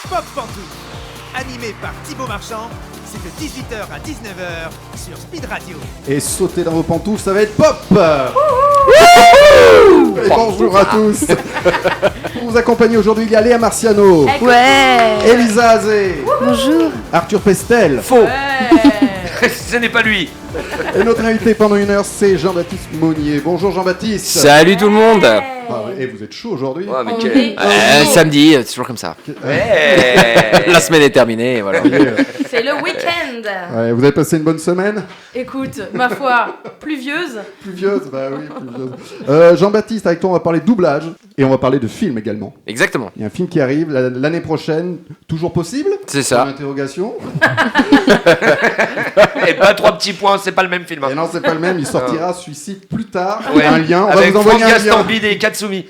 Pop Pantouf. Animé par Thibaut Marchand, c'est de 18h à 19h sur Speed Radio. Et sauter dans vos pantoufles, ça va être pop. Et bonjour à tous. Pour vous accompagner aujourd'hui, il y a Léa Marciano, Ouais. Elisa Azé, Bonjour. Arthur Pestel. Faux. Ce n'est pas lui. Et notre invité pendant une heure, c'est Jean-Baptiste Monnier. Bonjour Jean-Baptiste. Salut tout le monde. Et vous êtes chaud aujourd'hui. Ouais, mais On est samedi, c'est toujours comme ça. La semaine est terminée, voilà. C'est le week-end. Ouais, vous avez passé une bonne semaine. Écoute, ma foi, pluvieuse. Pluvieuse, bah oui, pluvieuse. Jean-Baptiste, avec toi, on va parler de doublage et on va parler de film également. Exactement. Il y a un film qui arrive l'année prochaine, toujours possible. C'est ça. Interrogation. Et pas 3 petits points, c'est pas le même film. Et non, c'est pas le même. Il sortira celui-ci plus tard. Ouais. Un lien. On va Avec vous envoyer Franck un lien. Gastambide et Katsumi.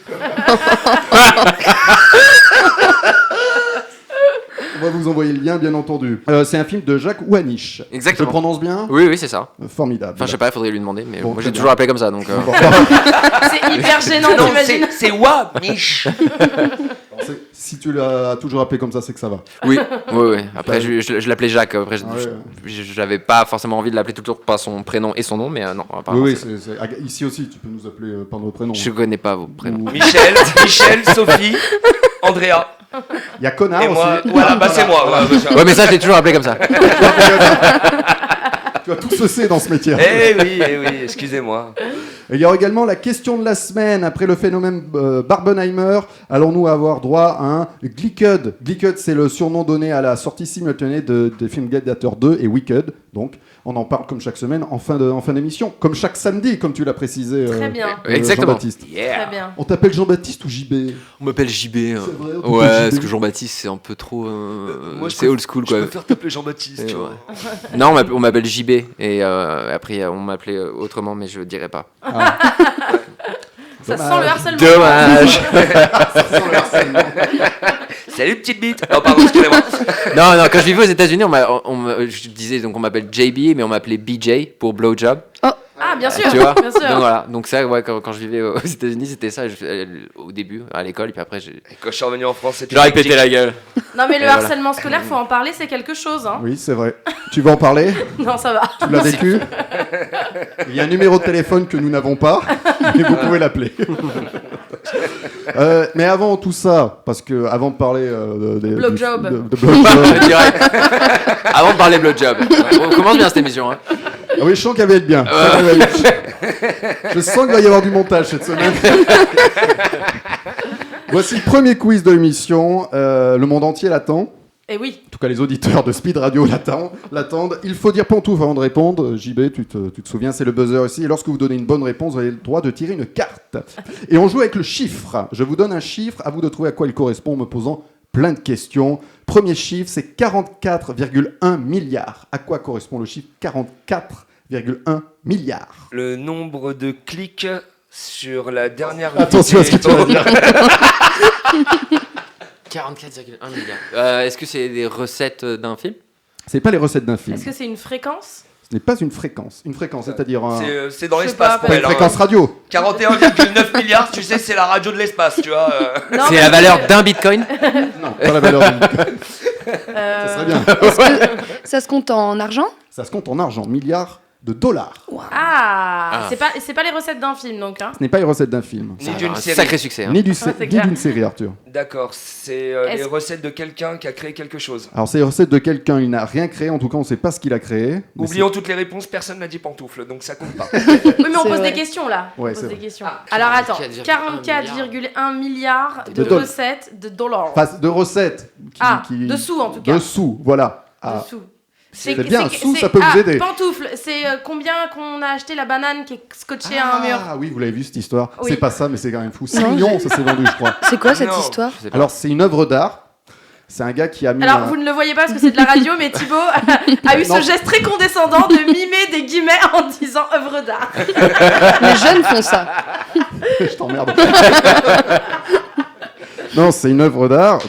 On va vous envoyer le lien, bien entendu. C'est un film de Jacques Ouaniche. Exactement. Je prononce bien. Oui, oui, c'est ça. Formidable. Enfin, je sais pas, il faudrait lui demander, mais Bon, moi très j'ai bien. toujours appelé comme ça, donc. Bon, C'est hyper gênant, Non, t'imagines. c'est Wanish. si tu l'as toujours appelé comme ça, c'est que ça va. Oui, oui, oui. Après, je l'appelais Jacques. Après, Ah ouais. j'avais pas forcément envie de l'appeler toujours par son prénom et son nom, mais non. apparemment, Oui, c'est- ici aussi, tu peux nous appeler par nos prénoms. Je connais pas vos prénoms. Ou- Michel, Sophie, Andrea. Il y a Connard Et moi. aussi. Voilà, bah c'est moi. Ouais, mais ça, je l'ai toujours appelé comme ça. Tu as tout cessé dans ce métier. Eh oui, excusez-moi. Et il y aura également la question de la semaine. Après le phénomène Barbenheimer, allons-nous avoir droit à un Glicked. Glicked, c'est le surnom donné à la sortie simultanée des films Gladiator 2 et Wicked. Donc, on en parle comme chaque semaine en fin d'émission. Comme chaque samedi, comme tu l'as précisé. Très bien. Exactement. Jean-Baptiste. Très bien. On t'appelle Jean-Baptiste ou JB? On m'appelle JB. C'est vrai, on t'appelle Ouais, JB. parce que Jean-Baptiste, c'est un peu trop. Moi, c'est old school, quoi. Je préfère t'appeler Jean-Baptiste, Et tu ouais. vois. Non, on m'appelle JB. Et après, on m'appelait autrement, mais je dirais pas. Ça Dommage. sent le harcèlement. Dommage. Salut, petite bite. Oh, pardon, excusez-moi. Non, quand je vivais aux États-Unis, je disais donc on m'appelle JB, mais on m'appelait BJ pour blowjob. Ah, bien sûr. Tu vois. Bien sûr. Donc voilà. Donc ça, ouais, quand je vivais aux États-Unis, c'était ça. Au début, à l'école, et puis après, Et quand je suis revenu en France, c'était. j'aurais pété la gueule. Non, mais le Et voilà. harcèlement scolaire, faut en parler, c'est quelque chose. Hein. Oui, c'est vrai. Tu vas en parler? Non, ça va. Tu l'as vécu? Il y a un numéro de téléphone que nous n'avons pas, et vous pouvez l'appeler. Mais avant tout ça, parce que avant de parler des Blowjob. de blowjob, Direct. Avant de parler blowjob. On commence bien cette émission. Hein. ah oui, je sens qu'elle va être bien. Je sens qu'il va y avoir du montage cette semaine. Voici le premier quiz de l'émission. Le monde entier l'attend. Et oui. En tout cas, les auditeurs de Speed Radio l'attendent. Il faut dire pantouf avant de répondre. JB, tu te souviens, c'est le buzzer aussi. Et lorsque vous donnez une bonne réponse, vous avez le droit de tirer une carte. Et on joue avec le chiffre. Je vous donne un chiffre, à vous de trouver à quoi il correspond en me posant plein de questions. Premier chiffre, c'est 44,1 milliards. À quoi correspond le chiffre 44,1 milliards? Le nombre de clics sur la dernière. Attention à ce que tu vas dire. 44,1 milliards. Est-ce que c'est des recettes d'un film? C'est pas les recettes d'un film. Est-ce que c'est une fréquence? Ce n'est pas une fréquence. Une fréquence, c'est-à-dire C'est dans Je sais l'espace pas, pour pas une elle. hein. fréquence radio. 41,9 milliards, tu sais, c'est la radio de l'espace, tu vois. Non, C'est mais la valeur d'un bitcoin? Non, pas la valeur du Ça serait bien. Ça se compte en argent? Ça se compte en argent, milliards de dollars. Ah, c'est pas les recettes d'un film, donc. Hein. Ce n'est pas les recettes d'un film. Ni Un d'une série. sacré succès. Hein. Ni c'est ni clair. d'une série, Arthur. D'accord, c'est les Est-ce- recettes de quelqu'un qui a créé quelque chose. Alors, c'est les recettes de quelqu'un, il n'a rien créé, en tout cas, on ne sait pas ce qu'il a créé. mais Oublions toutes les réponses, personne n'a dit pantoufle, donc ça compte pas. Oui, mais on C'est pose vrai. des questions là. Ouais, On c'est pose des vrai. questions. Ah, Alors attends, 44,1 44,1 milliards de dollars. recettes de dollars. Enfin, de recettes. De sous en tout cas. De sous, voilà. Ah, De sous. C'est bien, un sou, ça peut vous aider. Pantoufle, c'est combien qu'on a acheté la banane qui est scotchée à un mur? Ah oui, vous l'avez vu cette histoire. Oui. C'est pas ça, mais c'est quand même fou. 6 Non, millions, ça s'est vendu, je crois. C'est quoi cette Non. histoire? Je sais pas. Alors, c'est une œuvre d'art. C'est un gars qui a mis. Alors vous ne le voyez pas parce que c'est de la radio, mais Thibaut a eu Non. ce geste très condescendant de mimer des guillemets en disant œuvre d'art. Les jeunes font ça. Je t'emmerde. Non, c'est une œuvre d'art.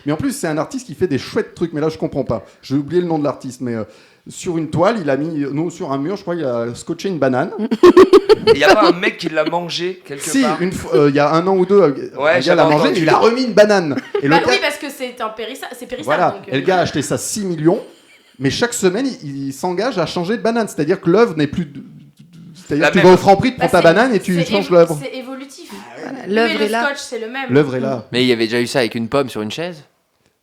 Mais en plus, c'est un artiste qui fait des chouettes trucs. Mais là, je comprends pas. J'ai oublié le nom de l'artiste, mais sur une toile, il a mis, non, sur un mur, je crois, il a scotché une banane. Il n'y a pas un mec qui l'a mangé quelque Si, part il y a un an ou deux, un gars j'avais l'a mangé, entendu. mais il a remis une banane. Et Bah le gars, oui, parce que c'est périssable. voilà, Donc, et le gars a acheté ça 6 millions, mais chaque semaine, il s'engage à changer de banane. C'est-à-dire que l'œuvre n'est plus... C'est-à-dire La que tu même. vas au Franprix, tu prends ta banane et tu changes l'œuvre. C'est évolutif. Voilà, Mais l'œuvre le est là. scotch, c'est le même. L'œuvre est là, Mais il y avait déjà eu ça avec une pomme sur une chaise.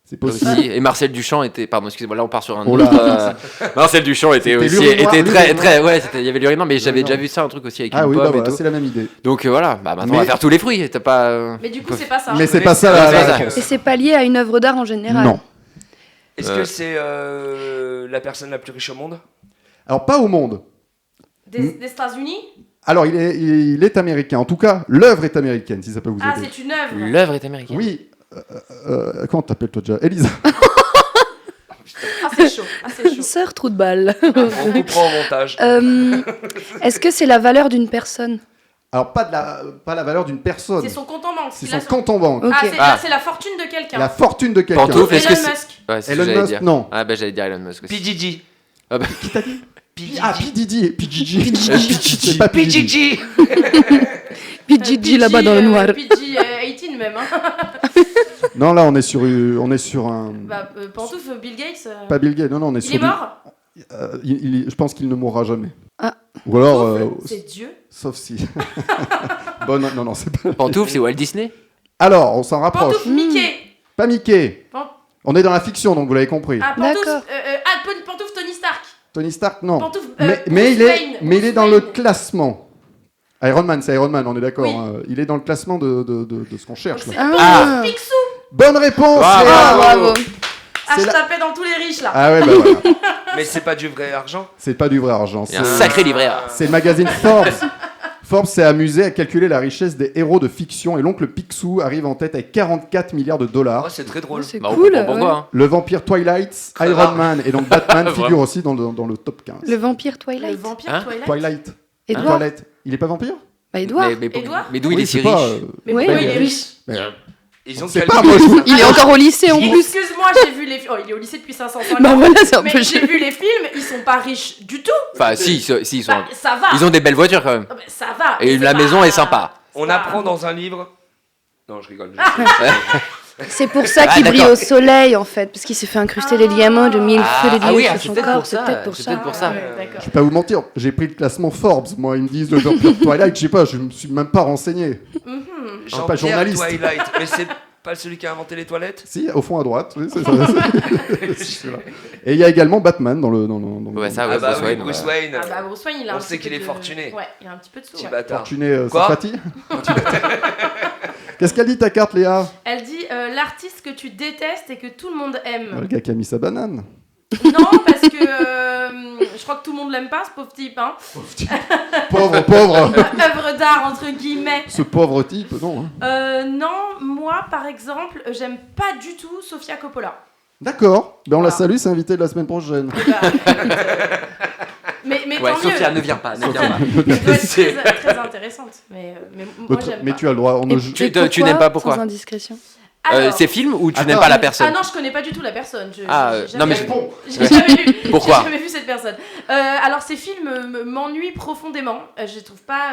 c'est possible. Aussi. Et Marcel Duchamp était. Pardon, excusez-moi, là on part sur un Oh autre. là. Marcel Duchamp était C'était aussi. l'urinoir, Était très, l'urinoir. très. Ouais, il y avait l'urinoir, mais j'avais L'urinoir. déjà vu ça, un truc aussi avec Ah une oui, pomme bah et voilà, tout. c'est la même idée. Donc voilà, bah maintenant on Mais- va faire tous les fruits. T'as pas. Mais du coup, c'est pas ça. Mais c'est Mais pas ça c'est la ça. réponse. Et c'est pas lié à une œuvre d'art en général. Non. Est-ce que c'est la personne la plus riche au monde? Alors, pas au monde. Des États-Unis. Alors, il est américain. En tout cas, l'œuvre est américaine, si ça peut vous Ah, aider. c'est une œuvre. L'œuvre est américaine. Oui. Comment t'appelles-toi déjà Elisa. Ah, c'est chaud. Ah, c'est chaud. Sœur trou de balle. On coupera au montage. Est-ce que c'est la valeur d'une personne? Alors, pas la valeur d'une personne. C'est son compte en banque. C'est Il a son compte en banque. Ok. Ah, Ah. c'est la fortune de quelqu'un. La fortune de quelqu'un. Pantoufle, est-ce que Elon c'est. Musk. Ouais, c'est ce que Elon j'allais Musk, dire. non. Ah bah j'allais dire Elon Musk aussi. PDD. Ah bah. Ah, P. Diddy. C'est pas P. Diddy. PDD. PGG là-bas dans le noir. PG-18 même. Hein. Non, là, on est sur un... Bah, Pantouf, Bill Gates. Pas Bill Gates, non, on est Il sur est du- mort. Je pense qu'il ne mourra jamais. Ah. Ou alors... Pantouf, c'est Dieu. sauf si... Bon, non, c'est pas... Pantoufle, c'est Walt Disney. Alors, on s'en rapproche. Pantouf, Mickey. Pas Mickey. Pan- On est dans la fiction, donc vous l'avez compris. Ah, Pantouf. D'accord. Pantouf, Tony Stark. Tony Stark, non. Pantouf, Mais il Bruce est, Wayne. mais il est Bruce dans le Wayne. classement. Iron Man, c'est Iron Man, on est d'accord. Oui. Hein. Il est dans le classement de ce qu'on cherche. Donc, Là. c'est Ah. Picsou. Bonne réponse, Bravo. Léa. Ah, bravo. Ah, C'est je la- tapais dans tous les riches là. Ah ouais, bah voilà. Mais c'est pas du vrai argent. C'est pas du vrai argent. Il y a un C'est sacré livret A. c'est le magazine Forbes. Forbes s'est amusé à calculer la richesse des héros de fiction et l'oncle Picsou arrive en tête avec 44 milliards de dollars. Oh, c'est très drôle. C'est Bah, on cool. comprend pourquoi. ouais. Hein. Le vampire Twilight, Iron Man et donc Batman figurent Vraiment. aussi dans le top 15. Le vampire Le Twilight. vampire Hein Twilight. Twilight. Edouard. Twilight. Il est pas vampire Bah, Edouard. Édouard Mais d'où il Oui, est si c'est pas, riche Mais Oui, pourquoi mais il est oui. riche mais, Ils ont c'est calculé- pas moi. Il est encore au lycée en plus. Excuse-moi, j'ai vu les films. Oh, il est au lycée depuis 550 Bah ans. voilà, c'est un Mais peu j'ai chiant. vu les films, ils sont pas riches du tout. Enfin, si, ils sont. Bah, ça va. Ils ont des belles voitures quand même. Ah, bah, ça va. Et mais c'est la pas- maison est sympa. On ça- apprend dans un livre. Non, je rigole. C'est pour ça Ah, qu'il brille d'accord. au soleil en fait, parce qu'il s'est fait incruster les diamants de mille feux de oui, Dieu ah, sur c'est son peut-être corps. pour C'est ça, peut-être pour c'est ça. peut-être pour ça. Ouais, d'accord. Je vais pas vous mentir, j'ai pris le classement Forbes. Moi, ils me disent le vampire Twilight, je sais pas, je me suis même pas renseigné. Mhm. suis pas Jean-Pierre journaliste. Twilight. Mais c'est pas celui qui a inventé les toilettes? Si, au fond à droite. Oui, c'est ça. C'est celui-là. Et il y a également Batman dans le. Ouais, ça, ouais, Ah bah Bruce oui, Wayne, Bruce ouais. Wayne. Ah bah Bruce Wayne, il a On un sait petit qu'il peu est de- fortuné. Ouais, il a un petit peu de sous. Petit ouais. bâtard. Fortuné Quoi Safati. Qu'est-ce qu'elle dit ta carte, Léa? Elle dit l'artiste que tu détestes et que tout le monde Le aime. gars qui a mis sa banane. Non, parce que je crois que tout le monde l'aime pas, ce pauvre type. Hein. Pauvre. Œuvre d'art, entre guillemets. Ce pauvre type, non. Hein. Non, moi, par exemple, j'aime pas du tout Sofia Coppola. D'accord. Ben, on la Voilà. salue, c'est invité de la semaine prochaine. Eh bah, mais Ouais, tant Sophia, mieux. ne viens pas, ne viens pas. Elle doit être très, très intéressante. Mais moi, j'aime Mais pas. tu as le droit. On ne Et ju- Tu n'aimes pas pourquoi Sans indiscrétion. Alors, C'est film ou tu Attends. n'aimes pas la personne? Ah non, je connais pas du tout la personne. Ah, j'ai non, mais jamais- Bon. J'ai jamais vu. Pourquoi J'ai jamais vu cette personne. Alors ces films m'ennuient profondément. Je les trouve pas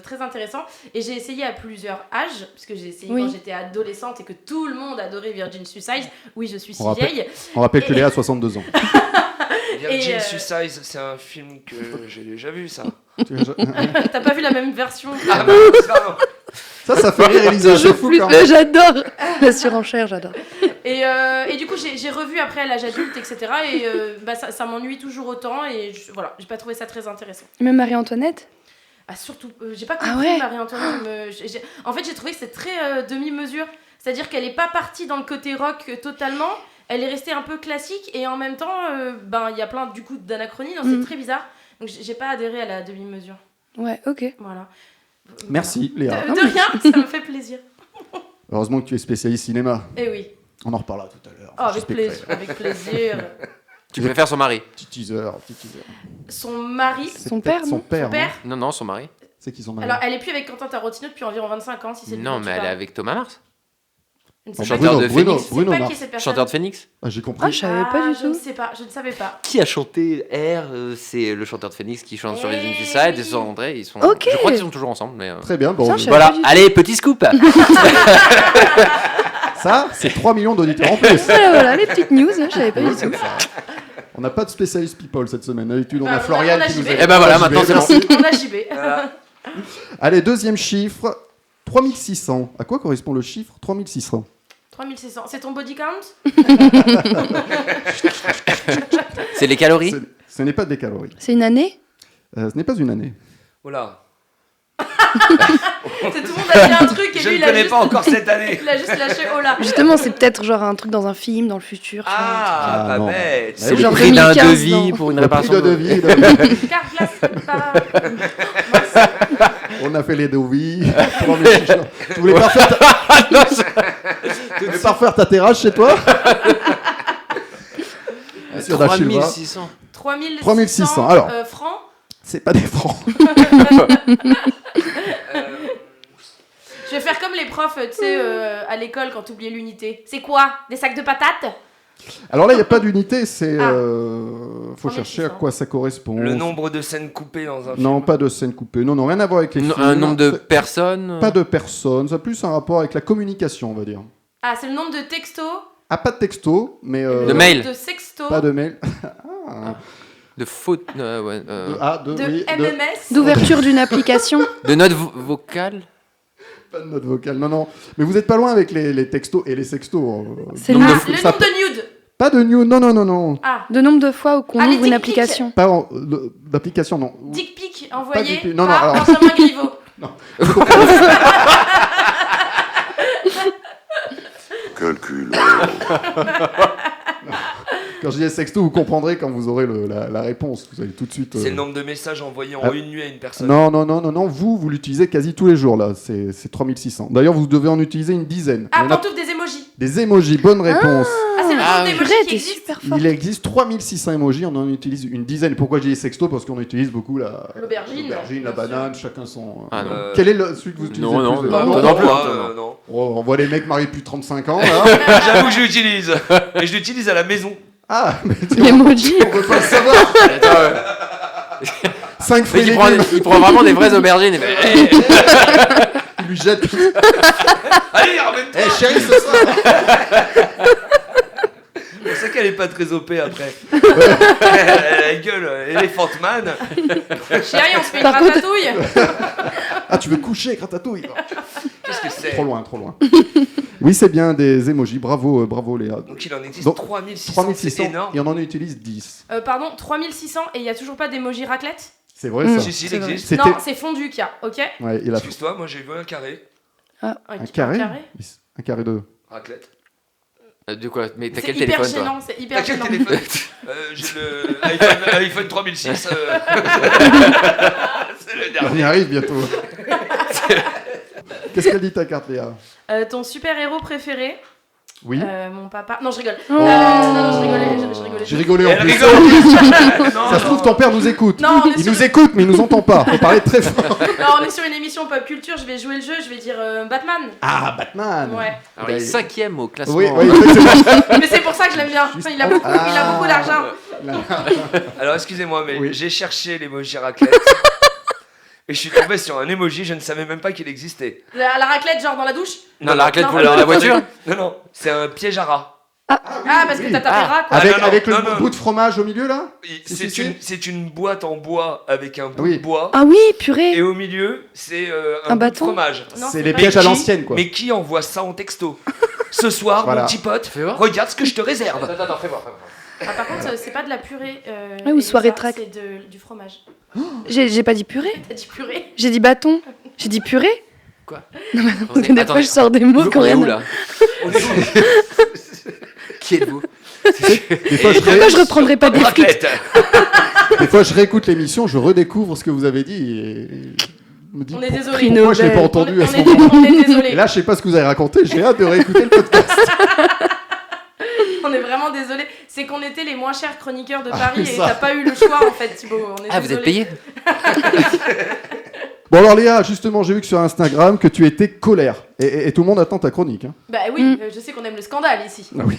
très intéressants. Et j'ai essayé à plusieurs âges, parce que j'ai essayé Oui. quand j'étais adolescente et que tout le monde adorait Virgin Suicide. Oui, je suis si On rappelle- vieille. On rappelle que Léa a 62 ans. Virgin Et, Suicide, c'est un film que j'ai déjà vu, ça. T'as pas vu la même version Ah bah, pardon. Ça fait rire Elisa. C'est fou quand même. J'adore la surenchère, j'adore. Et du coup, j'ai revu après à l'âge adulte, etc. Et bah, ça m'ennuie toujours autant. Et voilà, j'ai pas trouvé ça très intéressant. Même Marie-Antoinette. Ah, surtout, j'ai pas compris Ah ouais. Marie-Antoinette. En fait, j'ai trouvé que c'est très demi-mesure. C'est-à-dire qu'elle est pas partie dans le côté rock totalement. Elle est restée un peu classique. Et en même temps, il y a plein du coup d'anachronismes. C'est très bizarre. Donc, j'ai pas adhéré à la demi-mesure. Ouais, ok. Voilà. Merci Léa. De rien, ça me fait plaisir. Heureusement que tu es spécialiste cinéma. Eh oui. On en reparlera tout à l'heure. Oh, avec J'expliquerai. plaisir. Avec plaisir. Tu préfères son mari? Petit teaser. Son mari, C'est Son peut-être père, Son non père. son père. non Non, son mari. C'est qui son mari? Alors, elle est plus avec Quentin Tarantino depuis environ 25 ans, si c'est lui Non, dont tu mais elle est parles. avec Thomas Mars. Je ne sais Ah, pas chanteur Bruno, de Bruno, Phoenix. qui- je sais Bruno pas Mars. qui est cette personne. Chanteur de Phoenix. Ah, j'ai compris. Ah, je savais pas du Je ne tout. sais pas, je ne savais pas. Qui a chanté R C'est le chanteur de Phoenix qui chante sur les Eh Infinity Side et oui. sur André. Ils sont. Ok. Je crois qu'ils sont toujours ensemble. Mais Très bien. Bon, Ça, je savais voilà. pas du tout. Allez, petit scoop. ça, c'est 3 millions d'auditeurs en plus. Voilà, les petites news, je savais pas du tout. On n'a pas de spécialiste people cette semaine. D'habitude, on Bah, a on Florian a qui nous JB. aide. Eh ben voilà, JB, maintenant, c'est merci. On a JB. Voilà. Allez, deuxième chiffre. 3600. À quoi correspond le chiffre 3600? 3600. C'est ton body count? C'est les calories. Ce n'est pas des calories. C'est une année? Ce n'est pas une année. Voilà. C'est tout le monde a dit un truc et Je lui ne il a connais juste... pas encore cette année. Il a juste lâché oh là. Justement, c'est peut-être genre un truc dans un film, dans le futur. tu vois. Ah, pas non. bête. Bah C'est oui. le Genre prix d'un 2015, devis non. pour une Le prix réparation. de devis. Carte glace. Pas... On a fait les devis. 3600. Tu voulais pas refaire ta... Tu voulais pas refaire ta terrasse chez toi Monsieur Da Silva. 3600. 3600. Alors. Francs. C'est pas des francs. Je vais faire comme les profs, tu sais, à l'école quand t'oubliais l'unité. C'est quoi? Des sacs de patates? Alors là, il n'y a pas d'unité. C'est. Ah. Faut 3600. chercher à quoi ça correspond. Le nombre de scènes coupées dans un film. Non, pas de scène coupée. Non, rien à voir avec les films. Un nombre de C'est- personnes. Pas de personnes. Ça a plus un rapport avec la communication, on va dire. Ah, c'est le nombre de textos. Ah, pas de texto, mais. Le De nombre mail. De sextos. Pas de mail. De fautes. Ouais, De De MMS. D'ouverture d'une application. de notes vocales. Pas de note vocale. Non, non. Mais vous n'êtes pas loin avec les textos et les sextos. C'est Nombre le- de- Ah, le ça- nombre de nudes. Pas de news. Non, non, non, non. Ah, De nombre de fois où qu'on Ah, les ouvre une dick pics. application. Pas d'application, non. dick pic envoyé dick pic. Non, non, par alors- Benjamin Griveaux. Calcul. Quand je dis sexto, vous comprendrez quand vous aurez la réponse. Vous allez tout de suite. C'est le nombre de messages envoyés en Ah. une nuit à une personne. Non, non, non, non, non. Vous l'utilisez quasi tous les jours, là. C'est 3600. D'ailleurs, vous devez en utiliser une dizaine. Ah, Il y en a pantoufles des emojis. des emojis. Bonne réponse. Ah, c'est le Ah, nombre oui. d'emojis Purée, qui t'es existe. super fort. Il existe 3600 emojis, on en utilise une dizaine. Pourquoi je dis sexto? Parce qu'on utilise beaucoup L'aubergine, la bien banane, chacun son. Ah non. Quel est celui que vous utilisez Non, le non, plus non, Oh, non plus. non. on voit les mecs mariés depuis 35 ans, là. J'avoue que je l'utilise. Et je l'utilise à la maison. Ah, mais tu L'emoji. on peut pas le savoir. Attends, 5 fruits et il, prend, légumes. il prend vraiment des vraies aubergines. Il lui jette. Allez, ramène-toi. Eh, chérie, ce soir. On sait qu'elle est pas très OP après. Elle a la gueule, Elephant Man. Chérie, on se fait une Par contre- ratatouille. Ah, tu veux coucher avec Ratatouille? Qu'est-ce que c'est? Trop loin, trop loin. Oui, c'est bien des emojis. Bravo, bravo Léa. Donc il en existe Donc, 3600, 3600 c'est énorme. et on en utilise 10. Pardon, 3600 et il y a toujours pas d'emoji raclette? C'est vrai Mm. ça. Si, si, il C'est vrai. existe. C'était Non, c'est fondu qu'il y a, ok? ouais, il a Excuse-toi, moi j'ai vu un carré. un carré. Un carré de. Raclette. De quoi? Mais t'as C'est quel hyper téléphone, toi? gênant, c'est T'as hyper quel gênant. téléphone? J'ai le iPhone 3006. C'est le On dernier. y arrive bientôt. Qu'est-ce qu'elle dit ta carte, Léa? Ton super-héros préféré? Oui. Mon papa. Non, je rigole. Oh. Non, je rigolais. Je rigolais. J'ai rigolé en Elle plus. rigole. Non, Ça se trouve, ton père nous écoute. Non, on est Il sur- nous écoute, mais il nous entend pas. Faut parler très fort. Non, on est sur une émission pop culture, je vais jouer le jeu, je vais dire Batman. Ah, Batman. Ouais. Alors, il est 5ème au classement. Oui, oui, effectivement. Mais c'est pour ça que je l'aime bien. Juste- Il a beaucoup d'argent. Alors excusez-moi, mais Oui. j'ai cherché l'emoji raclette. Et je suis tombé sur un emoji, je ne savais même pas qu'il existait. La raclette, genre dans la douche? Non, la raclette Non. pour Alors, la attendez. voiture. Non, non, c'est un piège à rat. Ah, parce que t'as tapé le rat, quoi. Avec, non, non, avec le non, non. bout de fromage au milieu, là. C'est une boîte en bois avec un bout Oui. de bois. Ah oui, purée. Et au milieu, c'est un Un bout de bâton. fromage. Non, C'est c'est les pas- pièges à qui- l'ancienne, quoi. Mais qui envoie ça en texto? Ce soir, Voilà. mon petit pote, Fais voir. regarde ce que je te réserve. Attends, fais voir. Ah, par contre, c'est pas de la purée. Ah, ou et soirée ça, track. C'est du fromage. J'ai pas dit purée. T'as dit purée? J'ai dit bâton. J'ai dit purée. Quoi? Parce que des fois, je sors des mots On qu'on est où rien. là? Qui êtes-vous? Des fois, Pourquoi je reprendrai pas des frites? Raclette. Des fois, je réécoute l'émission, je redécouvre ce que vous avez dit et je me dis On est pour- désolé. pourquoi je l'ai pas Nobel. entendu à ce On est- moment. on est Et désolé. là, je sais pas ce que vous avez raconté, j'ai hâte de réécouter le podcast. On est vraiment désolé. C'est qu'on était les moins chers chroniqueurs de Ah, Paris et ça. t'as pas eu le choix en fait, Thibaut. On est Ah, vous désolé. êtes payé? Bon alors Léa, justement, j'ai vu que sur Instagram que tu étais colère. Et tout le monde attend ta chronique. Hein. Bah oui, je sais qu'on aime le scandale ici. Ah oui.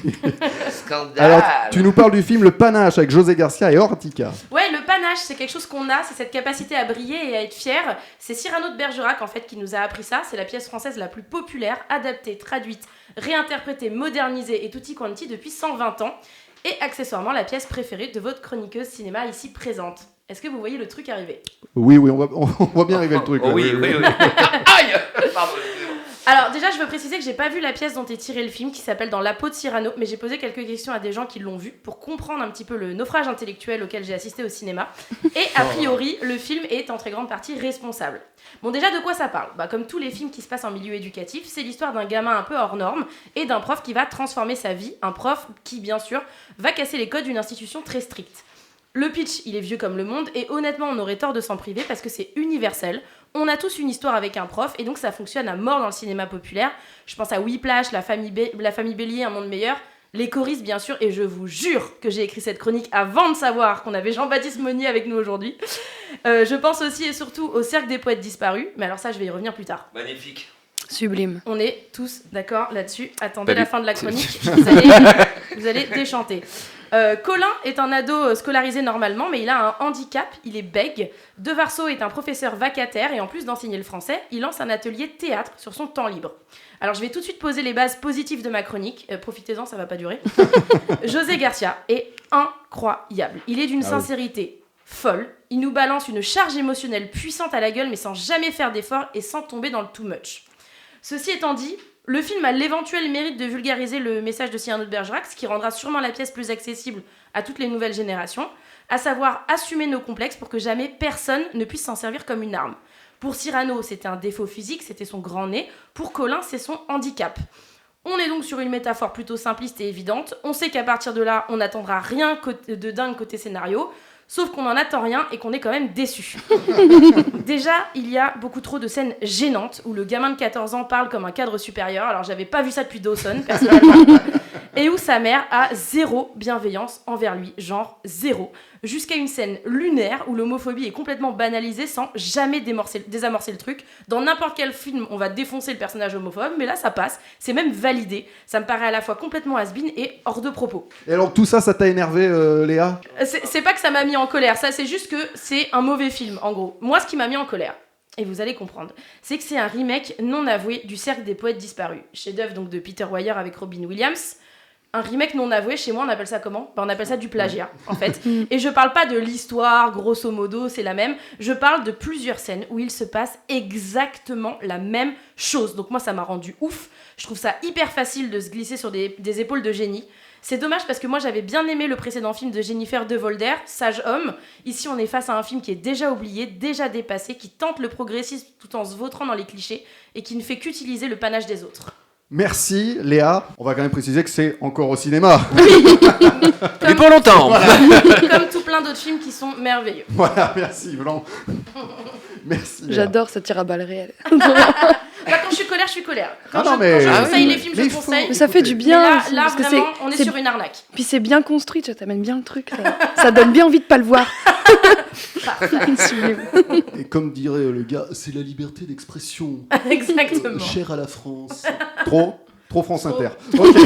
Scandale. Alors, tu nous parles du film Le Panache avec José Garcia et Ortica. Ouais, le panache, c'est quelque chose qu'on a, c'est cette capacité à briller et à être fier. C'est Cyrano de Bergerac, en fait, qui nous a appris ça. C'est la pièce française la plus populaire, adaptée, traduite, réinterprétée, modernisée et tutti quanti depuis 120 ans. Et accessoirement, la pièce préférée de votre chroniqueuse cinéma ici présente. Est-ce que vous voyez le truc arriver ? Oui, on voit bien arriver le truc. Oh, là. oui. Aïe. Pardon. Alors déjà, je veux préciser que j'ai pas vu la pièce dont est tiré le film, qui s'appelle Dans la peau de Cyrano, mais j'ai posé quelques questions à des gens qui l'ont vu pour comprendre un petit peu le naufrage intellectuel auquel j'ai assisté au cinéma. Et a priori, le film est en très grande partie responsable. Bon, déjà, de quoi ça parle ? Bah, comme tous les films qui se passent en milieu éducatif, c'est l'histoire d'un gamin un peu hors norme et d'un prof qui va transformer sa vie, un prof qui, bien sûr, va casser les codes d'une institution très stricte. Le pitch, il est vieux comme le monde, et honnêtement, on aurait tort de s'en priver parce que c'est universel. On a tous une histoire avec un prof, et donc ça fonctionne à mort dans le cinéma populaire. Je pense à Whiplash, la famille Bélier, Un monde meilleur, les choristes bien sûr, et je vous jure que j'ai écrit cette chronique avant de savoir qu'on avait Jean-Baptiste Monnier avec nous aujourd'hui. Je pense aussi et surtout au Cercle des poètes disparus, mais alors ça, je vais y revenir plus tard. Magnifique. Sublime. On est tous d'accord là-dessus. Attendez Pas la du- fin de la chronique, vous allez déchanter. Colin est un ado scolarisé normalement, mais il a un handicap, il est bègue. De Varso est un professeur vacataire et en plus d'enseigner le français, il lance un atelier de théâtre sur son temps libre. Alors je vais tout de suite poser les bases positives de ma chronique. Profitez-en, ça va pas durer. José Garcia est incroyable. Il est d'une sincérité folle. Il nous balance une charge émotionnelle puissante à la gueule, mais sans jamais faire d'effort et sans tomber dans le too much. Ceci étant dit, le film a l'éventuel mérite de vulgariser le message de Cyrano de Bergerac, ce qui rendra sûrement la pièce plus accessible à toutes les nouvelles générations, à savoir assumer nos complexes pour que jamais personne ne puisse s'en servir comme une arme. Pour Cyrano, c'était un défaut physique, c'était son grand nez. Pour Colin, c'est son handicap. On est donc sur une métaphore plutôt simpliste et évidente. On sait qu'à partir de là, on n'attendra rien de dingue côté scénario. Sauf qu'on n'en attend rien et qu'on est quand même déçus. Déjà, il y a beaucoup trop de scènes gênantes où le gamin de 14 ans parle comme un cadre supérieur. Alors, j'avais pas vu ça depuis Dawson, personnellement. Et où sa mère a zéro bienveillance envers lui, genre zéro. Jusqu'à une scène lunaire où l'homophobie est complètement banalisée sans jamais désamorcer le truc. Dans n'importe quel film, on va défoncer le personnage homophobe, mais là, ça passe. C'est même validé. Ça me paraît à la fois complètement has-been et hors de propos. Et alors tout ça t'a énervé, Léa ? C'est pas que ça m'a mis en colère, ça c'est juste que c'est un mauvais film, en gros. Moi, ce qui m'a mis en colère, et vous allez comprendre, c'est que c'est un remake non avoué du Cercle des poètes disparus. Chef-d'œuvre donc de Peter Weir avec Robin Williams. Un remake non avoué, chez moi, on appelle ça comment ? On appelle ça du plagiat, en fait. Et je parle pas de l'histoire, grosso modo, c'est la même. Je parle de plusieurs scènes où il se passe exactement la même chose. Donc moi, ça m'a rendu ouf. Je trouve ça hyper facile de se glisser sur des épaules de génie. C'est dommage parce que moi, j'avais bien aimé le précédent film de Jennifer De Volder, Sage Homme. Ici, on est face à un film qui est déjà oublié, déjà dépassé, qui tente le progressisme tout en se vautrant dans les clichés et qui ne fait qu'utiliser le panache des autres. Merci Léa. On va quand même préciser que c'est encore au cinéma. Mais pour longtemps. Comme tout plein d'autres films qui sont merveilleux. Voilà, merci Blanc. Merci Léa. J'adore ça tire à balles réelles. Bah, quand je suis colère, je suis colère. Quand Ah non, je mais- conseille Ah oui, les films, mais je il faut- conseille. Mais ça fait du Mais bien. là, aussi, là parce que vraiment, on est c'est- sur une arnaque. Puis c'est bien construit, tu t'amènes bien le truc. Ça donne bien envie de pas le voir. Sublime. Et comme dirait le gars, c'est la liberté d'expression. Exactement. Chère à la France. Trop France Inter. Trop. Ok.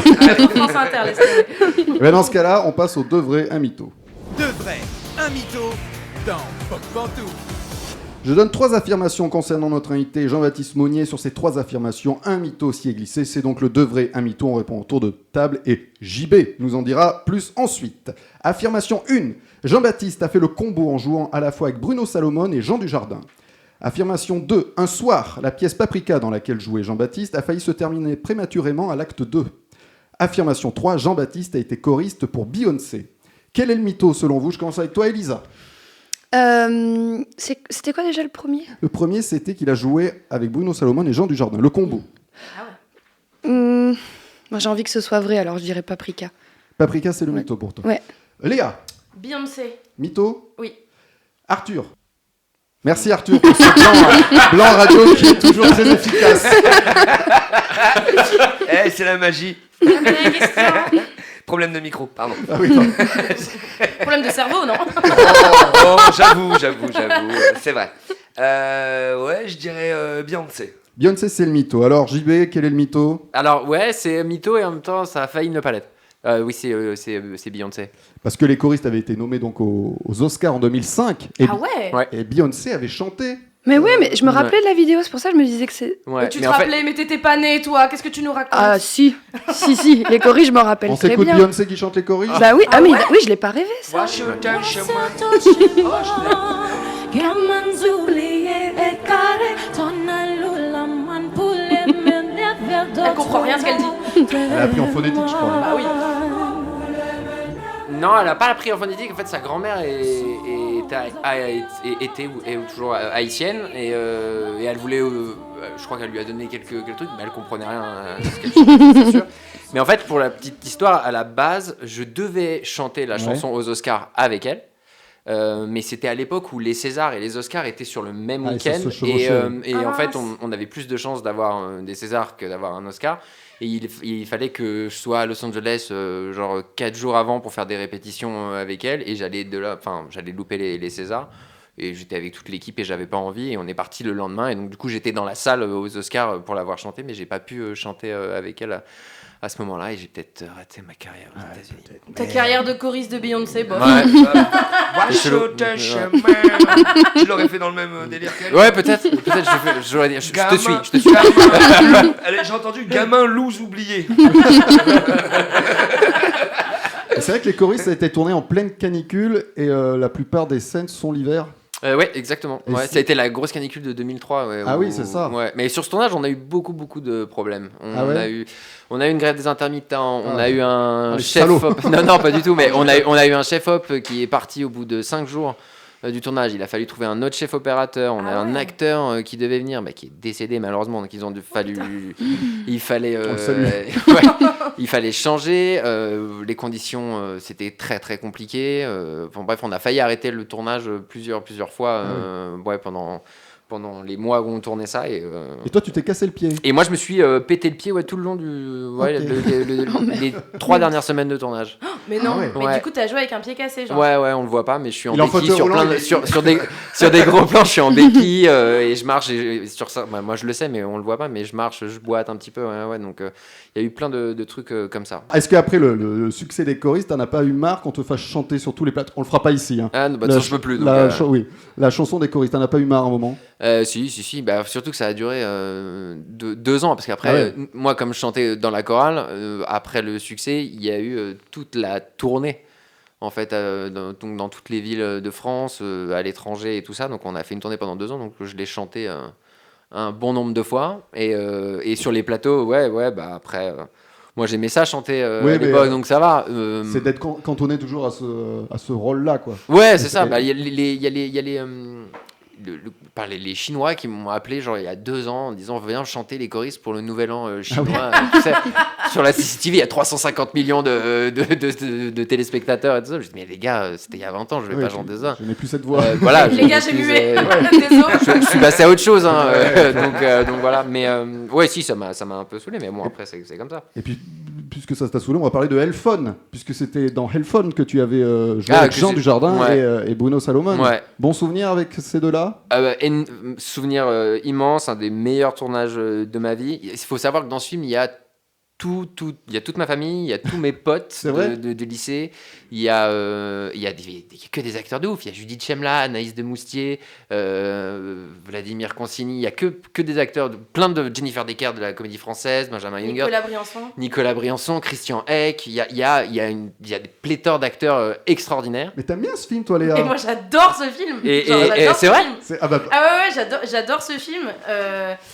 France Inter, laisse tomber. Et ben dans ce cas-là, on passe aux deux vrais, un mytho. Deux vrais, un mytho dans Pop Pantouf. Je donne 3 affirmations concernant notre invité Jean-Baptiste Monnier. Sur ces 3 affirmations, un mytho s'y est glissé. C'est donc le 2 vrai, un mytho. On répond au tour de table et JB nous en dira plus ensuite. Affirmation 1. Jean-Baptiste a fait le combo en jouant à la fois avec Bruno Salomon et Jean Dujardin. Affirmation 2. Un soir, la pièce Paprika dans laquelle jouait Jean-Baptiste a failli se terminer prématurément à l'acte 2. Affirmation 3. Jean-Baptiste a été choriste pour Beyoncé. Quel est le mytho selon vous ? Je commence avec toi, Elisa. C'était quoi déjà le premier ? Le premier, c'était qu'il a joué avec Bruno Salomon et Jean Dujardin. Le combo. Moi j'ai envie que ce soit vrai, alors je dirais Paprika. Paprika, c'est le Ouais. mytho pour toi. Ouais. Léa, Beyoncé. mytho. Oui. Arthur. Merci Arthur pour ce blanc radio qui est toujours très efficace. C'est la magie. Dernière question. Problème de micro, pardon. Ah oui, pardon. Problème de cerveau, non ? Oh, j'avoue, c'est vrai. Ouais, je dirais Beyoncé. Beyoncé, c'est le mytho. Alors, JB, quel est le mytho? Alors, ouais, c'est mytho et en même temps, ça a failli ne pas l'être. Oui, c'est Beyoncé. Parce que les choristes avaient été nommés donc aux Oscars en 2005. Et, Ah ouais, Ouais. et Beyoncé avait chanté. Mais oui, mais je me rappelais de la vidéo, c'est pour ça que je me disais que c'est. Ouais. Tu Mais te en fait, rappelais, mais t'étais pas né, toi. Qu'est-ce que tu nous racontes? Ah si, si, les choristes, je m'en rappelle On très s'écoute bien. Beyoncé qui chante les choristes. Bah oui, Ah mais ouais oui, je l'ai pas rêvé ça. Wash your touch, Elle comprend rien à ce qu'elle dit. Elle a appris en phonétique, je crois. Bah oui. non, elle a pas appris en phonétique. En fait, sa grand-mère était ou est toujours haïtienne et elle voulait. Je crois qu'elle lui a donné quelques trucs, mais elle comprenait rien à ce qu'elle chantait, c'est sûr. Mais en fait, pour la petite histoire, à la base, je devais chanter la chanson aux Oscars avec elle. Mais c'était à l'époque où les Césars et les Oscars étaient sur le même Ah, et ça week-end se chevauchait. et Ah, en fait mince. on avait plus de chances d'avoir des Césars que d'avoir un Oscar et il fallait que je sois à Los Angeles genre 4 jours avant pour faire des répétitions avec elle et j'allais louper les Césars et j'étais avec toute l'équipe et j'avais pas envie et on est parti le lendemain et donc du coup j'étais dans la salle aux Oscars pour l'avoir chanté mais j'ai pas pu chanter avec elle à ce moment-là et j'ai peut-être raté ma carrière aux États-Unis. Ta carrière de choriste de Beyoncé, bof. Ouais. Wash C'est your le- touch, ouais. man. Tu l'aurais fait dans le même délire qu'elle. Ouais, peut-être, j'aurais dit, je te suis. Gamin. Allez, j'ai entendu gamin loose oublié. Et c'est vrai que les choristes, ça a été tourné en pleine canicule et la plupart des scènes sont l'hiver. Ouais, exactement. Et Ouais, si- ça a été la grosse canicule de 2003. Ouais, Ah où- oui, c'est ça. Ouais. Mais sur ce tournage, on a eu beaucoup de problèmes. Ah ouais On a eu une grève des intermittents, on Ah. a eu un les chef salauds. op. Non, pas du tout, mais on a eu un chef op qui est parti au bout de 5 jours du tournage. Il a fallu trouver un autre chef opérateur. On a Ah un ouais. acteur qui devait venir, qui est décédé malheureusement. Donc il fallait, On le salue. ouais, il fallait changer. Les conditions, c'était très très compliqué. Bon, bref, on a failli arrêter le tournage plusieurs fois. Ouais, pendant les mois où on tournait ça Et toi, tu t'es cassé le pied. et moi je me suis pété le pied tout le long Ok. les 3 dernières semaines de tournage. Mais non, Ah ouais. mais Ouais. du coup, t'as joué avec un pied cassé, genre. Ouais, on le voit pas, mais je suis en Il est en béquille fauteuil sur, roulant, plein de- il est- sur des gros plans, je suis en béquille et je marche sur ça. Bah, moi je le sais, mais on le voit pas, mais je marche, je boite un petit peu. Ouais, donc il y a eu plein de trucs comme ça. Est-ce qu'après le succès des choristes, t'en as pas eu marre qu'on te fasse chanter sur tous les plateaux? On le fera pas ici. Hein. Ah, bah, de toute façon, je peux plus. Donc, Oui, la chanson des choristes, t'en as pas eu marre à un moment? Si. Bah, surtout que ça a duré 2 ans, parce qu'après, Ah ouais. moi, comme je chantais dans la chorale, après le succès, il y a eu toute la tournée. En fait, donc dans toutes les villes de France, à l'étranger et tout ça. Donc, on a fait une tournée pendant 2 ans. Donc, je l'ai chanté un bon nombre de fois. Et sur les plateaux, bah après, moi, j'aimais ça chanter Oui, à mais, l'époque, donc ça va. C'est d'être cantonné toujours à ce rôle-là, quoi. Ouais, c'est ça. Et- Bah, il y a les Chinois qui m'ont appelé genre il y a 2 ans en disant viens chanter les choristes pour le nouvel an chinois. Tu sais, sur la CCTV, il y a 350 millions de téléspectateurs et tout ça. Je dis mais les gars, c'était il y a 20 ans, je vais Oui, pas chanter ça. Je n'ai plus cette voix. Voilà, Les gars, j'ai mué. je, Désolé. je suis passé à autre chose, hein, donc voilà. Mais ouais, si, ça m'a un peu saoulé, mais bon, après, c'est comme ça. Et puis, puisque ça t'a saoulé, on va parler de Hellphone, puisque c'était dans Hellphone que tu avais joué Ah, avec que Jean j'ai- Dujardin ouais. et Bruno Salomon. Ouais. Bon souvenir avec ces deux-là? Souvenir immense, un des meilleurs tournages de ma vie. Il faut savoir que dans ce film, il y a il y a toute ma famille, il y a tous mes potes C'est vrai de lycée, il y a que des acteurs de ouf. Il y a Judith Chemla, Anaïs de Moustier, Vladimir Consigny, il y a que des acteurs, plein de Jennifer Decker de la comédie française, Benjamin Junger, Nicolas Briançon. Briançon, Christian Eck. Il y a des pléthores d'acteurs extraordinaires. Mais t'aimes bien ce film, toi, Léa? Et moi, j'adore ce film. Et J'adore c'est ce vrai film. Ah bah, Ah ouais, j'adore ce film.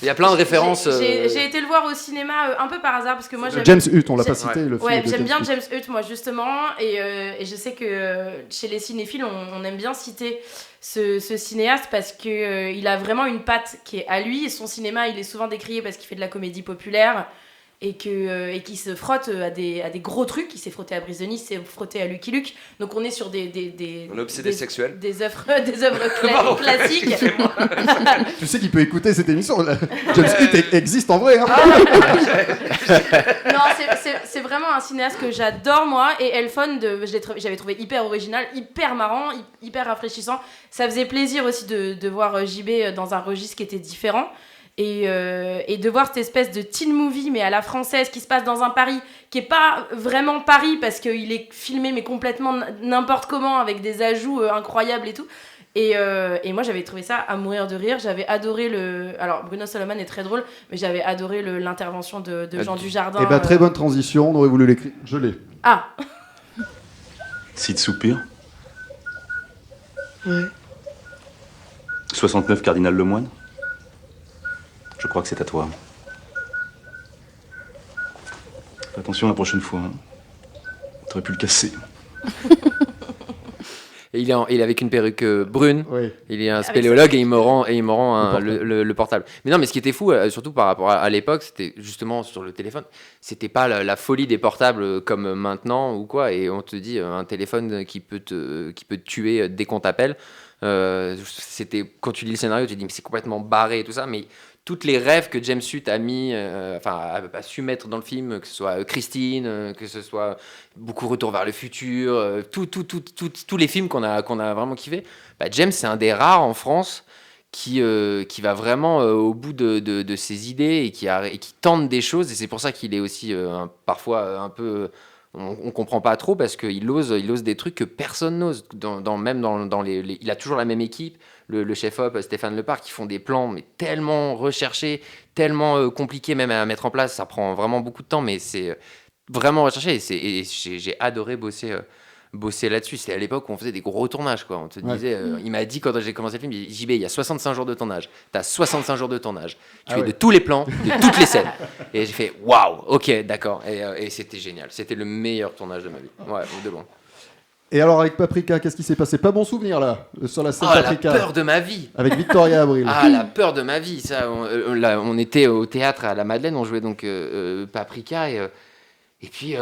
Il y a plein de références. J'ai été le voir au cinéma un peu par hasard parce que moi j'aime. James Hutt, on l'a pas j'ai- cité, le film. Ouais, de j'aime bien Hutt. James Hutt, moi justement, et je sais que chez les cinéphiles, on aime bien citer ce cinéaste parce que il a vraiment une patte qui est à lui. Et son cinéma, il est souvent décrié parce qu'il fait de la comédie populaire. et qui se frotte à des gros trucs. Il s'est frotté à Brise de Nice, il s'est frotté à Lucky Luke. Donc on est sur On est obsédé sexuel. des œuvres classiques. Tu sais qu'il peut écouter cette émission. Là. James Hutt existe en vrai. Hein. Non, c'est vraiment un cinéaste que j'adore moi, et Elfond, j'avais trouvé hyper original, hyper marrant, hyper rafraîchissant. Ça faisait plaisir aussi de voir JB dans un registre qui était différent. Et de voir cette espèce de teen movie mais à la française qui se passe dans un Paris qui est pas vraiment Paris parce qu'il est filmé mais complètement n'importe comment avec des ajouts incroyables et tout, et moi j'avais trouvé ça à mourir de rire. J'avais adoré alors Bruno Salomon est très drôle, mais j'avais adoré l'intervention de Jean Dujardin. Eh ben très bonne transition, on aurait voulu l'écrire. Je l'ai. Ah. Cite Soupir. Ouais. 69 Cardinal Lemoine. Je crois que c'est à toi. Fais attention la prochaine fois. Hein. T'aurais pu le casser. Et il est avec une perruque brune. Oui. Il est un spéléologue et il me rend le portable. Mais non, mais ce qui était fou, surtout par rapport à l'époque, c'était justement sur le téléphone. C'était pas la folie des portables comme maintenant ou quoi. Et on te dit un téléphone qui peut te tuer dès qu'on t'appelle. C'était quand tu lis le scénario, tu te dis mais c'est complètement barré et tout ça. Mais toutes les rêves que James Hutt a su mettre dans le film, que ce soit Christine, que ce soit beaucoup Retour vers le futur, tous les films qu'on a vraiment kiffé. James, c'est un des rares en France qui va vraiment au bout de ses idées et qui tente des choses. Et c'est pour ça qu'il est aussi parfois un peu... On comprend pas trop parce qu'il ose des trucs que personne n'ose. Il a toujours la même équipe, le chef-op Stéphane Lepard, qui font des plans mais tellement recherchés, tellement compliqués même à mettre en place. Ça prend vraiment beaucoup de temps, mais c'est vraiment recherché. Et j'ai adoré bosser là-dessus. C'était à l'époque où on faisait des gros tournages, quoi. On te disait, il m'a dit quand j'ai commencé le film, JB, il y a 65 jours de tournage. T'as 65 jours de tournage. Tu fais de tous les plans, de toutes les scènes. Et j'ai fait, waouh, ok, d'accord. Et c'était génial. C'était le meilleur tournage de ma vie. Ouais, de loin. Et alors avec Paprika, qu'est-ce qui s'est passé? Pas bon souvenir là, sur la scène Paprika. La peur de ma vie. Avec Victoria Abril. La peur de ma vie. Ça, on était au théâtre à la Madeleine, on jouait donc Paprika et puis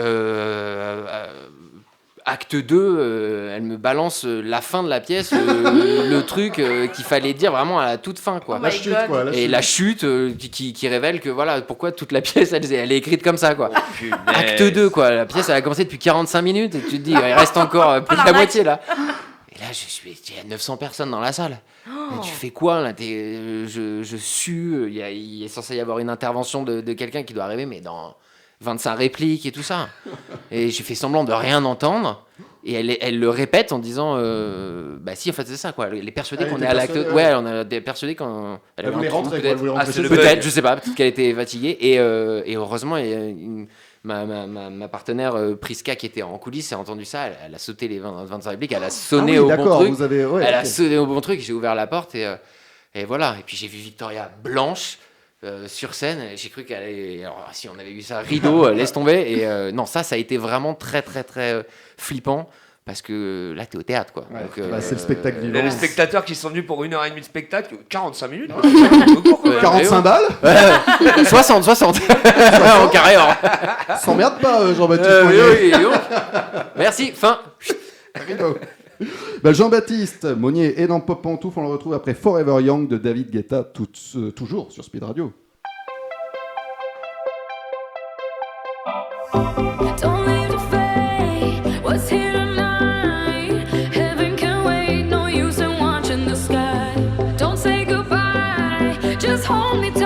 acte 2, elle me balance la fin de la pièce, le truc qu'il fallait dire vraiment à la toute fin, quoi. La chute, quoi. La chute qui révèle que voilà pourquoi toute la pièce elle est écrite comme ça, quoi. Acte 2, quoi. La pièce elle a commencé depuis 45 minutes et tu te dis il reste encore plus de la moitié là. Et là il y a 900 personnes dans la salle. Mais tu fais quoi là? Je sue. Il est censé y avoir une intervention de quelqu'un qui doit arriver, mais dans 25 répliques et tout ça. Et j'ai fait semblant de rien entendre. Et elle le répète en disant si, en fait, c'est ça, quoi. Elle est persuadée qu'on est à l'acte. Ouais, on a persuadé quand. Elle voulait rentrer, peut-être. Chez elle. Peut-être, je sais pas. Peut-être qu'elle était fatiguée. Et heureusement, ma partenaire Priska, qui était en coulisses, a entendu ça. Elle a sauté les 25 répliques. Elle a sonné au bon truc. Elle a sonné au bon truc. J'ai ouvert la porte et voilà. Et puis j'ai vu Victoria blanche. Sur scène, j'ai cru qu'elle allait... Alors, si on avait eu ça, rideau, laisse tomber. Et non, ça a été vraiment très, très, très flippant. Parce que là, t'es au théâtre, quoi. Ouais, Donc, c'est le spectacle vivant. Les spectateurs qui sont venus pour 1h30 de spectacle, 45 minutes. 45 balles 60 en carré or. S'emmerde pas, Jean-Baptiste. Oui. Merci, fin. Rideau. Jean-Baptiste Monnier est dans Pop Pantoufle, on le retrouve après Forever Young de David Guetta, toujours sur Speed Radio. Forever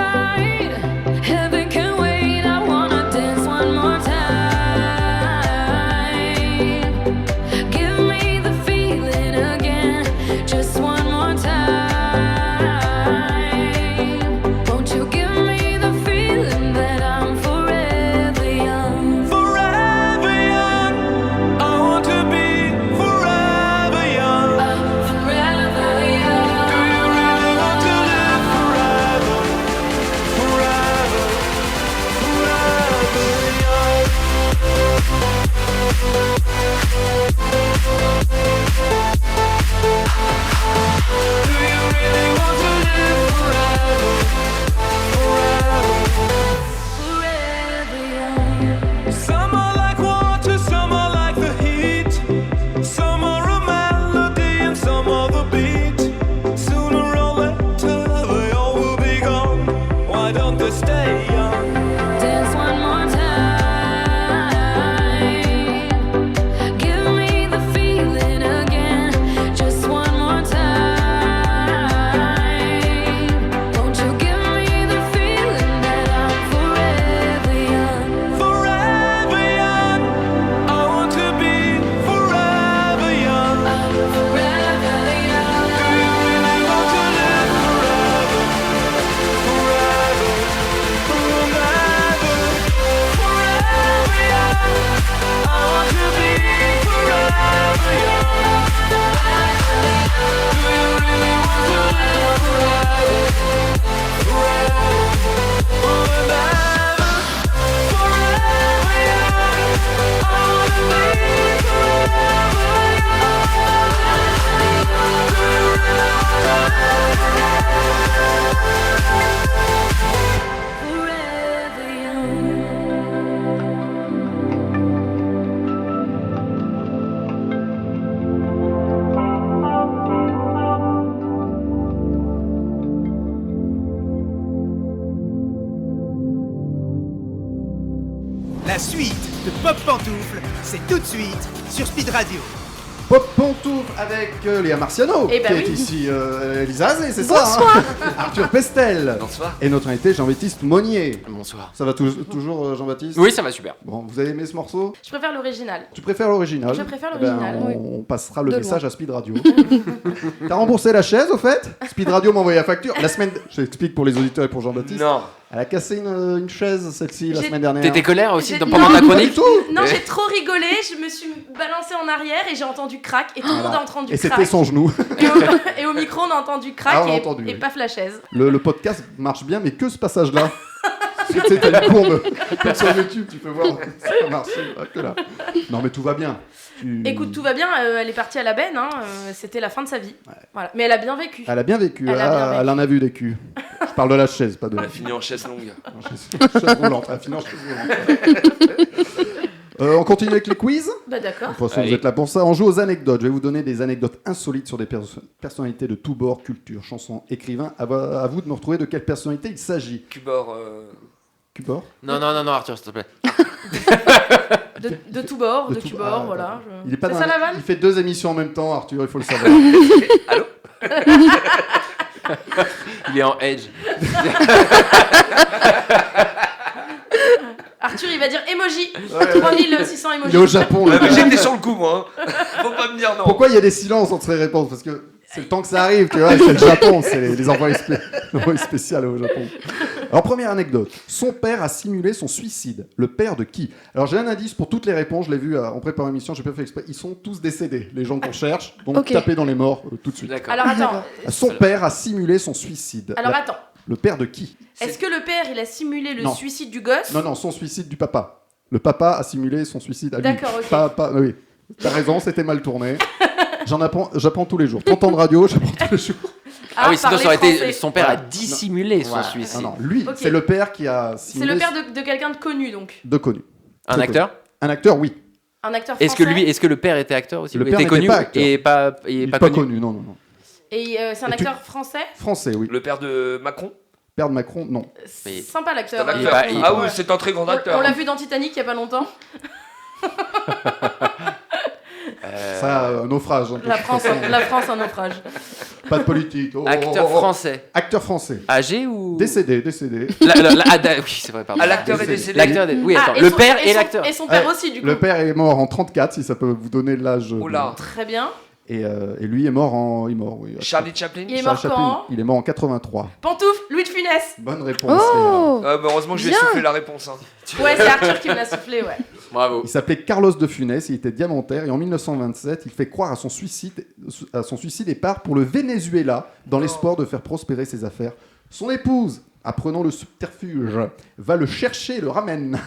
La suite de Pop Pantoufle, c'est tout de suite sur Speed Radio. Pop Pantoufle avec Léa Marciano, Eh ben qui oui. est ici, Elisa Azé, c'est ça hein Arthur Pestel. Bonsoir. Et notre invité Jean-Baptiste Monnier. Bonsoir. Ça va toujours, Jean-Baptiste? Oui, ça va super. Bon, vous avez aimé ce morceau? Je préfère l'original. Tu préfères l'original? Je préfère Eh ben, l'original, oui. on passera le De message loin. à Speed Radio. T'as remboursé la chaise, au fait? Speed Radio m'a envoyé la facture. La semaine... Je t'explique pour les auditeurs et pour Jean-Baptiste. Non. Elle a cassé une chaise, celle-ci, la J'ai- semaine dernière. T'étais colère aussi J'ai- pendant non. ta Pas du chronique? tout. Non, j'ai trop rigolé, je me suis balancée en arrière et j'ai entendu crack et tout le monde a entendu Et crack. c'était son genou. Et au micro, on a entendu crack Ah, on a et, entendu, et oui. paf la chaise. Le podcast marche bien, mais que ce passage-là. Tu sais, t'as une courbe. Comme sur YouTube, tu peux voir. Ça marche que là. Non, mais tout va bien. Écoute, tout va bien, elle est partie à la benne, hein, c'était la fin de sa vie. Voilà. Mais elle a bien vécu. Elle a bien vécu. Elle a bien vécu. Elle en a vu des culs. Je parle de la chaise, pas de On a fini en chaise longue. chaise roulante. Elle a fini en chaise roulante. On continue avec les quiz. Bah d'accord. De toute façon, Allez. vous êtes là pour ça. On joue aux anecdotes. Je vais vous donner des anecdotes insolites sur des personnalités de tous bords, culture, chansons, écrivains. À vous de me retrouver de quelle personnalité il s'agit. Cubor. Cubor Non, Arthur, s'il te plaît. De tous bords, de tout- tous bords, ah, voilà. Il est pas C'est dans ça la- la vanne Il fait 2 émissions en même temps, Arthur, il faut le savoir. Allô? Il est en edge. Arthur, il va dire emoji. Ouais. 3600 Il est emojis. au Japon. Ouais, là. mais j'étais sur le coup, moi. Hein. Faut pas me dire non. Pourquoi il y a des silences entre les réponses? Parce que c'est le temps que ça arrive, tu vois, c'est le Japon, c'est les envoyés spéciaux au Japon. Alors, première anecdote. Son père a simulé son suicide. Le père de qui? Alors, j'ai un indice pour toutes les réponses, je l'ai vu en préparant l'émission, j'ai pas fait exprès. Ils sont tous décédés, les gens qu'on cherche, donc Ok. tapez dans les morts tout de suite. D'accord. Alors attends, Son père a simulé son suicide. alors attends. Le père de qui? Est-ce que le père, il a simulé le Non. suicide du gosse? Non, son suicide du papa. Le papa a simulé son suicide à lui. D'accord, ok. Oui, t'as raison, c'était mal tourné. J'apprends tous les jours. 30 ans de radio, j'apprends tous les jours. Ah oui, sinon ça aurait été. français. Son père a Ouais. dissimulé son Voilà. suicide. Non, lui, Ok. c'est le père qui a C'est simulé le père de quelqu'un de connu, donc. de connu. Un De acteur? Un acteur, oui. Un acteur français. Est-ce que le père était acteur aussi? Le Il père était n'était connu pas acteur. et pas Il est pas pas connu. connu, non. Et c'est un Et tu- acteur français? Français, oui. Le père de Macron? Père de Macron, non. Mais- Sympa C'est un l'acteur. acteur. pas- il- Ah oui, c'est un très grand acteur. On l'a vu dans Titanic il y a pas longtemps. Ça, un naufrage. hein, de La toute France, façon. la France en naufrage. Pas de politique. Oh, Acteur oh, oh. français. Acteur français. Âgé ou. Décédé. Oui, c'est vrai, pardon. Ah, l'acteur est Décédé. décédé. L'acteur est. Oui, Ah, attends. et Le son- père et son- l'acteur. Et son père Ouais, aussi, du coup. Le père est mort en 34, si ça peut vous donner l'âge. Oh là. Très bien. Et lui est mort oui. Charlie Chaplin? Il est Charles mort Chaplin, quand? il est mort en 83. Pantoufle, Louis de Funès. Bonne réponse. Oh Ah, bah, heureusement que je vais Bien. souffler la réponse. Hein. Ouais, c'est Arthur qui me l'a soufflé, ouais. Bravo. Il s'appelait Carlos de Funès, il était diamantaire et en 1927, il fait croire à son suicide et part pour le Venezuela dans l'espoir de faire prospérer ses affaires. Son épouse, apprenant le subterfuge, va le chercher et le ramène.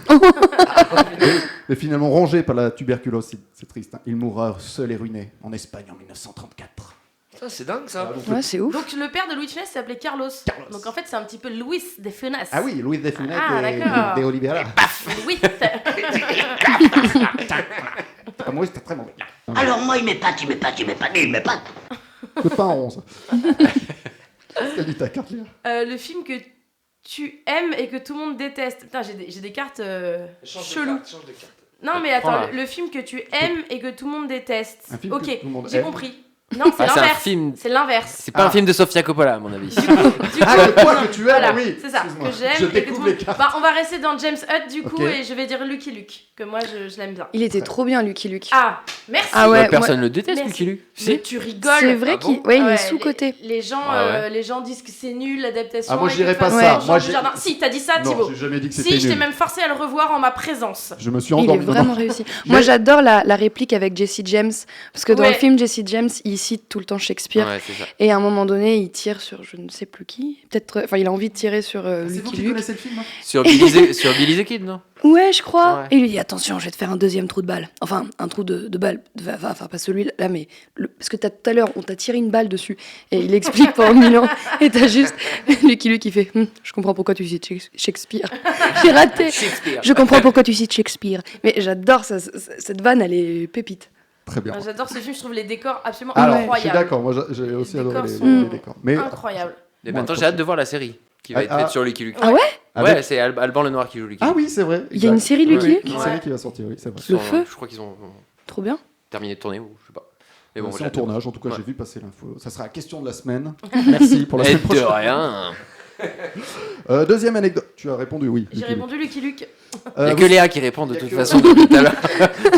Mais finalement rongé par la tuberculose, c'est triste. Hein. Il mourra seul et ruiné en Espagne en 1934. Ça, c'est dingue ça. Ouais, c'est ouf. Donc le père de Louis de Funès s'appelait Carlos. Donc en fait, c'est un petit peu Louis de Funès. Ah oui, Louis de Funès Ah, d'accord. de Oliveira. Louis. Ah, moi, c'était très mauvais. Alors moi, il m'épate, il m'épate, il m'épate, il m'épate. C'est pas en rond, ça. Qu'est-ce qu'elle dit ta carte, Léa? Le film que tu aimes et que tout le monde déteste. Putain, j'ai des cartes cheloues. Change de carte. Non, mais attends, Prends-la. le film que tu aimes et que tout le monde déteste. Un film Ok, que tout le monde j'ai aime. compris. Non, c'est Ah, c'est un l'inverse. film. C'est l'inverse. C'est pas Ah. un film de Sofia Coppola, à mon avis. Du coup, Ah, le poids que tu aimes, voilà, oui. c'est ça, Excuse-moi. que j'aime. Je et que tout découvre le les monde- cartes. Bah, on va rester dans James Hutt du coup Ok. et je vais dire Lucky Luke, que moi je l'aime bien. Il était trop bien, Lucky Luke. Ah, merci. Ah ouais, Personne le déteste, Merci. Lucky Luke. Mais Si. tu rigoles. C'est vrai Ah qu'il bon ouais, il Ouais, est sous-coté. Les gens, Ah ouais. les gens disent que c'est nul l'adaptation. Ah, moi, et je que dirais de pas toute ça. façon, Moi, change du j'ai- jardin. Si, t'as dit ça, Non, Thibaut. j'ai jamais dit que c'était Si, je t'ai nul. même forcé à le revoir en ma présence. Je me suis Il est endormi. vraiment Non, réussi. Mais- Moi, j'adore la réplique avec Jesse James. Parce que dans Ouais. le film, Jesse James, il cite tout le temps Shakespeare. Ouais, c'est ça. Et à un moment donné, il tire sur je ne sais plus qui. Peut-être. Enfin, il a envie de tirer sur C'est vous Lucky qui Luke. connaissez le film hein? Sur Billy the Kid, non? Ouais, je crois. Ouais. Et il lui dit attention, je vais te faire un deuxième trou de balle. Enfin, un trou de balle. Enfin, pas celui-là, mais. Parce que tout à l'heure, on t'a tiré une balle dessus. Et il explique pendant 1000 ans. Et t'as juste Lucky Luke qui fait je comprends pourquoi tu cites Shakespeare. J'ai raté. Shakespeare. Je comprends pourquoi tu cites Shakespeare. Mais j'adore cette vanne, elle est pépite. Très bien. Ah, j'adore ce film, je trouve les décors absolument Alors, je suis incroyables. d'accord. Moi, j'ai aussi Les adoré décors les sont les décors. Mais Incroyable. Et Moi, maintenant, je j'ai hâte de voir la série qui va être Ah, faite sur Lucky Luke. Ah ouais Ouais, c'est Alban Lenoir qui joue Lucky Ah Luke. oui, c'est vrai. Il y a une série Lucky Ouais. Luke Il y a une série qui va sortir, oui, c'est vrai. Le feu. Je crois qu'ils ont Trop bien. terminé de tourner ou je sais pas. Mais bon, C'est j'ai en hâte de voir. tournage, en tout cas, Ouais. j'ai vu passer l'info. Ça sera la question de la semaine. Merci pour la Et semaine de prochaine. rien. Deuxième anecdote. Tu as répondu oui. J'ai Lucky Luke. répondu Lucky Luke. Il n'y a vous- que Léa qui répond de y a toute que- façon depuis tout à l'heure.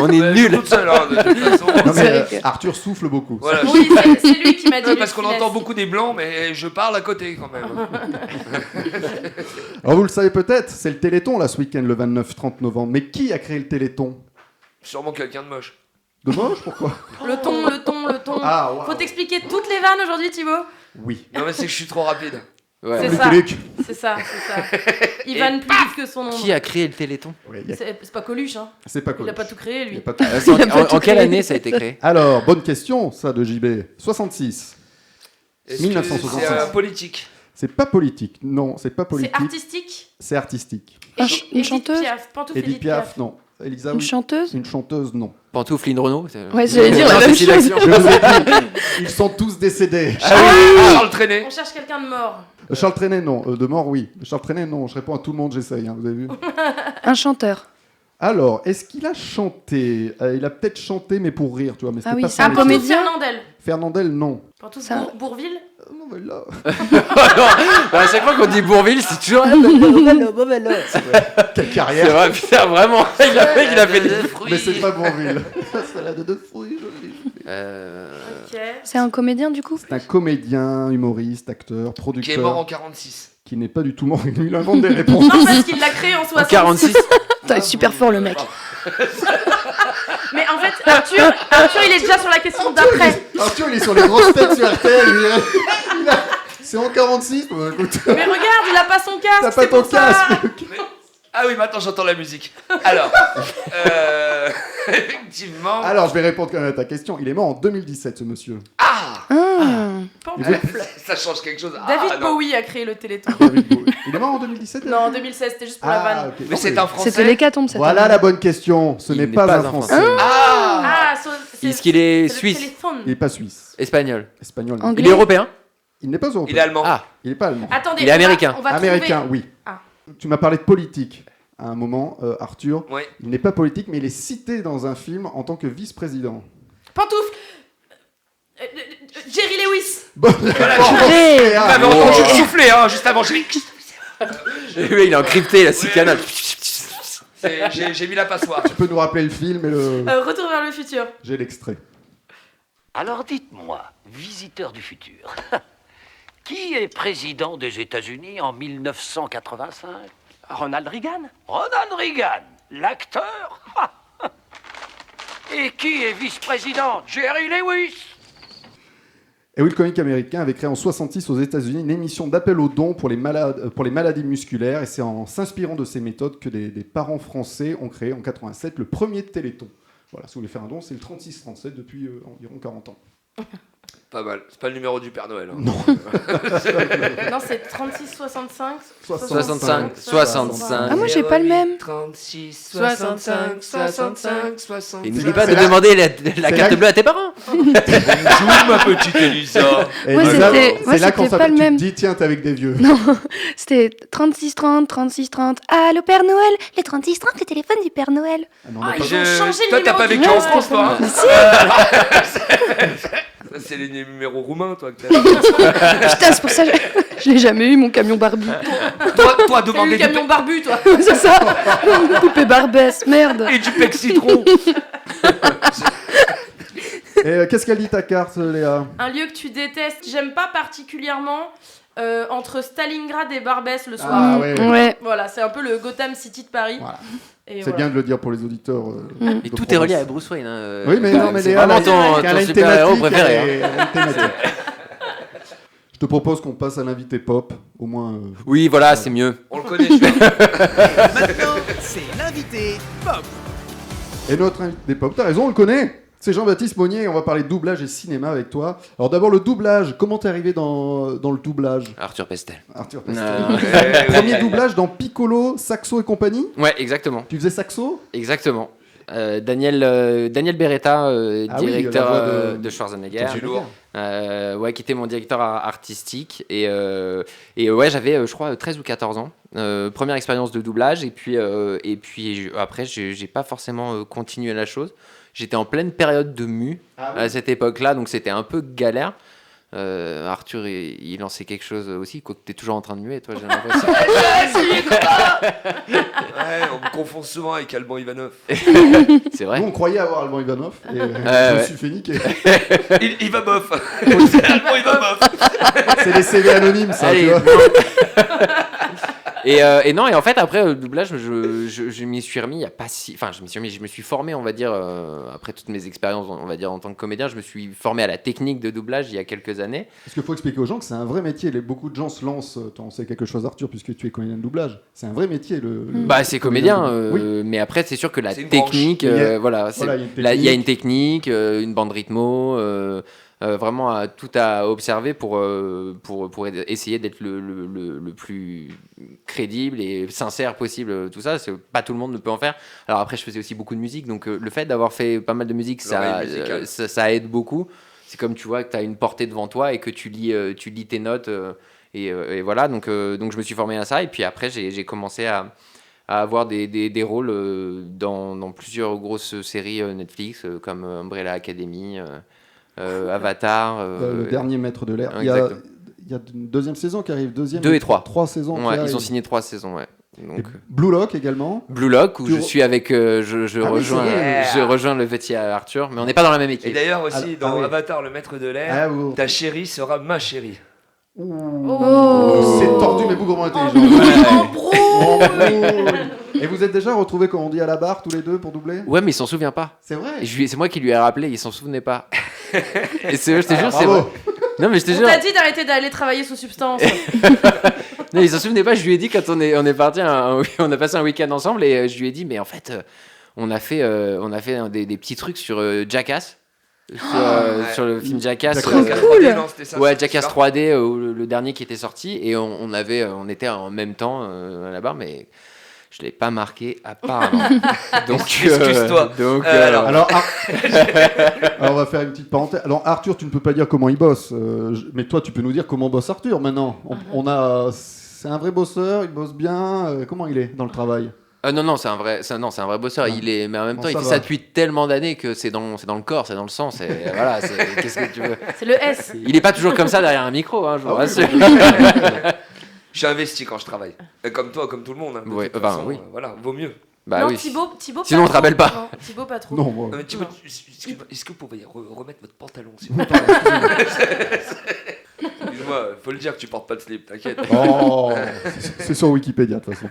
On est Ouais, nuls. toute seule, hein, de toute façon. Non, mais, C'est vrai que- Arthur souffle beaucoup. Voilà. Oui, c'est lui qui m'a dit. Ouais, le parce qu'on finesse. entend beaucoup des blancs, mais je parle à côté quand même. Alors vous le savez peut-être, c'est le Téléthon là ce week-end, le 29-30 novembre. Mais qui a créé le Téléthon? Sûrement quelqu'un de moche. De moche, pourquoi? Le ton. Ah, waouh. Faut t'expliquer toutes les vannes aujourd'hui, Thibaut. Oui. Non, mais c'est que je suis trop rapide. Ouais. C'est Lucky ça. Luke. C'est ça. Il vanne plus vite que son nom. Qui a créé le Téléthon? Oui, C'est pas Coluche, hein. c'est pas Il cool. a pas tout créé, Il y a lui. pas de- C'est en quelle année ça a été créé? Alors, bonne question, ça de JB. 66. Est-ce 1966. que c'est politique? C'est pas politique. Non, c'est pas C'est politique. artistique. C'est artistique. Une Edith chanteuse Piaf, Pantoufle Edith Piaf, non. Elisa, Une oui. chanteuse Une chanteuse, non. Pantoufle Lynn Renault? Ouais, j'allais dire la Non, même c'est chose. Silection. Je vous ai dit, ils sont tous décédés. Charles Trenet. On cherche quelqu'un de mort. Charles Trenet, non. De mort, oui. Charles Trenet, non. Je réponds à tout le monde, j'essaye, hein, vous avez vu. Un chanteur. Alors, est-ce qu'il a chanté Il a peut-être chanté, mais pour rire, tu vois. Mais c'était Ah oui, pas c'est son un métier. comédien. Fernandel. Fernandel, non. Pantoufle Ça- Bourville. Non, mais là... Bah, à chaque fois qu'on dit Bourville, c'est toujours. Quelle C'est carrière. vrai, putain, vraiment. Il a fait des. Mais c'est pas Bourville. Salade de fruits, joli. Ok. C'est un comédien du coup. C'est un comédien, humoriste, acteur, Qui producteur. est mort en 46. Qui n'est pas du tout mort. Il invente des réponses. Non, parce qu'il l'a créé en En 60. 46. Putain, il est super fort le mec. Mais en fait, Arthur, il est déjà sur la question d'après. Arthur, il est sur les grosses têtes sur RTL. C'est en 46. Bah, écoute, Mais regarde, il a pas son casque. t'as pas c'est ton pour ça. casque. Ah oui, maintenant j'entends la musique. Alors, effectivement. Alors, je vais répondre quand même à ta question. Il est mort en 2017, ce monsieur. Ah, Pantoufle. ça change quelque chose. David Ah, non. Bowie a créé le Téléthon. David Bowie. Il est mort en 2017 Non, en 2016, c'était juste pour la vanne. ok. Mais Non, c'est un français. C'était l'hécatombe cette Voilà année. la bonne question. Ce Il n'est n'est pas pas un un Français. Ah, Ah, Est-ce qu'il est c'est le suisse? téléphone. Il n'est pas suisse. Espagnol. Espagnol. non. Anglais. Il est européen? Il n'est pas européen. il est allemand. Ah. Il n'est pas allemand. Attendez, Il est américain. On va Américain, trouver... oui. Ah. Tu m'as parlé de politique à un moment, Arthur. Ouais. Il n'est pas politique, mais il est cité dans un film en tant que vice-président. Pantoufle. Jerry Lewis. Bonne réponse. Hey. Ah, Vous m'avez entendu souffler, hein, juste avant. Oui, il est encrypté, là, 6 canaux. J'ai mis la passoire. Tu peux nous rappeler le film et le... Retour vers le futur. J'ai l'extrait. Alors dites-moi, visiteur du futur, qui est président des États-Unis en 1985? Ronald Reagan. Ronald Reagan, l'acteur. Et qui est vice-président? Jerry Lewis. Et oui, le comique américain avait créé en 66 aux États-Unis une émission d'appel aux dons pour les maladies musculaires. Et c'est en s'inspirant de ces méthodes que des parents français ont créé en 87 le premier Téléthon. Voilà, si vous voulez faire un don, c'est le 36-37 depuis environ 40 ans. Pas mal. C'est pas le numéro du Père Noël. Hein. Non. Non, c'est 36, 65. 65, 65. Ah moi j'ai pas le même. 36, 65, 65. Et n'oublie pas de C'est là- demander la carte là- bleue à tes parents. Bonjour ma petite Elisa. Et Moi, Lisa, c'était- moi, c'est là qu'on c'était pas s'appelle, le tu te même. dis, tiens, t'es avec des vieux. C'était 36-30, 36-30. Allô Père Noël. Les 36-30, le téléphone du Père Noël. Ah non, on Ah, n'a pas- ils ont changé le Toi, t'as numéro pas du vécu en numéro. France, toi hein Si. Ça, c'est les numéros roumains, toi. Que Putain, c'est pour ça que je l'ai jamais eu mon camion Barbie. toi, T'as eu demander le camion barbu, toi. C'est ça. Poupée Barbès, merde. et du pec citron. Et qu'est-ce qu'elle dit ta carte, Léa? Un lieu que tu détestes. J'aime pas particulièrement entre Stalingrad et Barbès le soir. Ah ouais. Ouais. Voilà, c'est un peu le Gotham City de Paris. Voilà. Et C'est voilà. bien de le dire pour les auditeurs. Et de tout est province. relié à Bruce Wayne. Hein. Oui, mais non, mais c'est Léa, vraiment elle a ton une super-héros thématique, préféré. hein. elle a une thématique. Je te propose qu'on passe à l'invité pop, au moins. Oui, voilà, c'est mieux. On le connaît, celui-là. Maintenant, c'est l'invité pop. Et notre invité pop, t'as raison, on le connaît. C'est Jean-Baptiste Monnier, on va parler doublage et cinéma avec toi. Alors d'abord le doublage, comment t'es arrivé dans le doublage, Arthur Pestel. Arthur Pestel? Non. Premier doublage dans Piccolo, Saxo et compagnie. Ouais, exactement. Tu faisais Saxo? Exactement. Daniel Beretta, Ah oui, directeur la voix de Schwarzenegger. Du lourd. qui était mon directeur artistique. Et ouais, j'avais, je crois, 13 ou 14 ans. Première expérience de doublage. Et puis après, j'ai pas forcément continué la chose. J'étais en pleine période de mue à cette époque-là, donc c'était un peu galère. Arthur, il lançait quelque chose aussi, quoi que t'es toujours en train de muer, toi, j'ai l'impression. Ouais, on me confond souvent avec Alban Ivanov. C'est vrai. Nous, on croyait avoir Alban Ivanov et je me suis fait niquer. Il va bof. C'est Alban Ivanov. C'est les CV anonymes, ça. Allez, Tu vois. Et non, et en fait, après le doublage, je m'y suis remis il y a pas si. Enfin, je me suis formé, on va dire, après toutes mes expériences, on va dire, en tant que comédien, je me suis formé à la technique de doublage il y a quelques années. Parce qu'il faut expliquer aux gens que c'est un vrai métier. Beaucoup de gens se lancent. T'en sais quelque chose, Arthur, puisque tu es comédien de doublage. C'est un vrai métier. Bah, c'est comédien, Oui. mais après, c'est sûr que la C'est une technique, branche. il y a une technique, une bande rythmo. Vraiment tout à observer pour essayer d'être le plus crédible et sincère possible, tout ça. Pas tout le monde ne peut en faire. Alors après, je faisais aussi beaucoup de musique, donc le fait d'avoir fait pas mal de musique, ça aide beaucoup. C'est comme, tu vois, que tu as une portée devant toi et que tu lis tes notes et voilà. Donc je me suis formé à ça, et puis après, j'ai commencé à avoir des rôles dans plusieurs grosses séries Netflix, comme Umbrella Academy, Avatar. Le dernier maître de l'air. Il y a une deuxième saison qui arrive. 2 et 3. 3 saisons. Ouais, ils ont signé 3 saisons, ouais. Donc, Blue Lock également. Blue Lock, où je suis avec. Je rejoins le petit Arthur, mais on n'est pas dans la même Et équipe. d'ailleurs aussi, dans oui. Avatar, le maître de l'air, ta chérie sera ma chérie. C'est tordu mais bougrement intelligent. Et vous êtes déjà retrouvés, comme on dit, à la barre tous les deux pour doubler? Ouais, mais il s'en souvient pas. C'est vrai. Et c'est moi qui lui ai rappelé, il s'en souvenait pas. Et je te jure, c'est bravo. vrai. Non, mais je te On jure. t'a dit d'arrêter d'aller travailler sous substance. Non, il s'en souvenait pas. Je lui ai dit quand on est parti, on a passé un week-end ensemble, et je lui ai dit, mais en fait, on a fait des petits trucs sur Jackass. Sur le film Jackass. Jackass 3D, non, c'était ça. Ouais, Jackass 3D, le dernier qui était sorti, et on était en même temps à la barre, mais je l'ai pas marqué apparemment. Donc excuse-toi. Alors, on va faire une petite parenthèse. Alors Arthur, tu ne peux pas dire comment il bosse, mais toi tu peux nous dire comment bosse Arthur maintenant. C'est un vrai bosseur, il bosse bien. Comment il est dans le travail? Non, c'est un vrai bosseur. Mais en même temps, il fait ça depuis tellement d'années que c'est dans le corps, c'est dans le sang. Voilà, qu'est-ce que tu veux? C'est le S. Il est pas toujours comme ça derrière un micro, hein, je vous rassure. Je suis investi quand je travaille. Comme toi, comme tout le monde. Hein, de Ouais, toute bah, façon, oui. Voilà, vaut mieux. Bah non, oui. Thibaut Sinon, on te trop. rappelle pas. Non, Thibaut, pas trop. Non, moi. Thibaut, est-ce que vous pouvez remettre votre pantalon s'il vous Excuse-moi, faut le dire que tu portes pas de slip, t'inquiète. Oh, c'est sur Wikipédia de toute façon.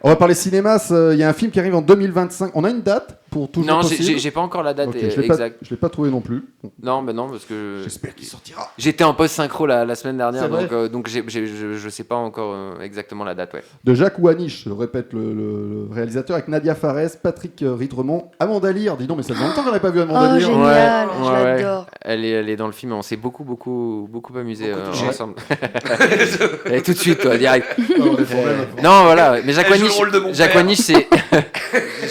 On va parler cinéma. Il y a un film qui arrive en 2025. On a une date pour toujours Non, possible? j'ai pas encore la date Ok, je exacte. l'ai pas trouvé non plus. Non, parce que J'espère qu'il sortira. j'étais en post-synchro la semaine dernière, C'est vrai donc je sais pas encore exactement la date, ouais. De Jacques Ouaniche, je répète le réalisateur, avec Nadia Fares, Patrick Ridremont, Amanda Lear. Dis donc, mais ça fait longtemps qu'on n'a pas vu Amanda Oh, Lear. génial, Ouais, je ouais. l'adore. Elle est dans le film, on s'est beaucoup amusé Beaucoup touché. ensemble. Et tout de suite, toi, direct. Non, des problèmes. Non, voilà, mais Jacques Elle joue le Ouaniche, rôle de mon Jacques père. Ouaniche, c'est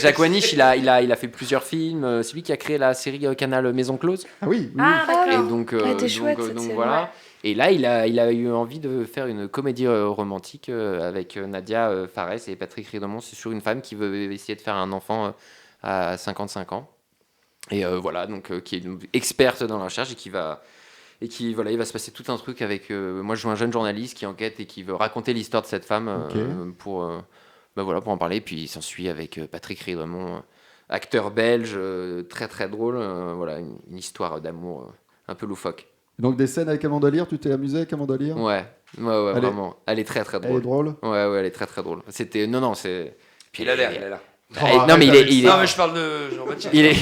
Jacques Ouaniche, il a fait plusieurs films. C'est lui qui a créé la série Canal Maison Close. Ah oui, oui. Ah, Ah, Et d'accord. donc, Elle était chouette, cette série, voilà. ouais. Et là, il a eu envie de faire une comédie romantique avec Nadia Fares et Patrick Ridremont sur une femme qui veut essayer de faire un enfant à 55 ans. Et voilà, donc qui est experte dans la recherche et il va se passer tout un truc avec. Moi, je joue un jeune journaliste qui enquête et qui veut raconter l'histoire de cette femme pour en parler. Et puis il s'ensuit avec Patrick Ridremont, acteur belge, très très drôle. Voilà, une histoire d'amour un peu loufoque. Donc des scènes avec Amanda Lear, tu t'es amusé avec Amanda Lear? Ouais, vraiment. Elle est très très Elle est drôle. drôle. Ouais, elle est très très drôle. C'était c'est. Puis Il a l'air. Oh, non mais il est. Non, mais je parle de Jean-Baptiste. Il est.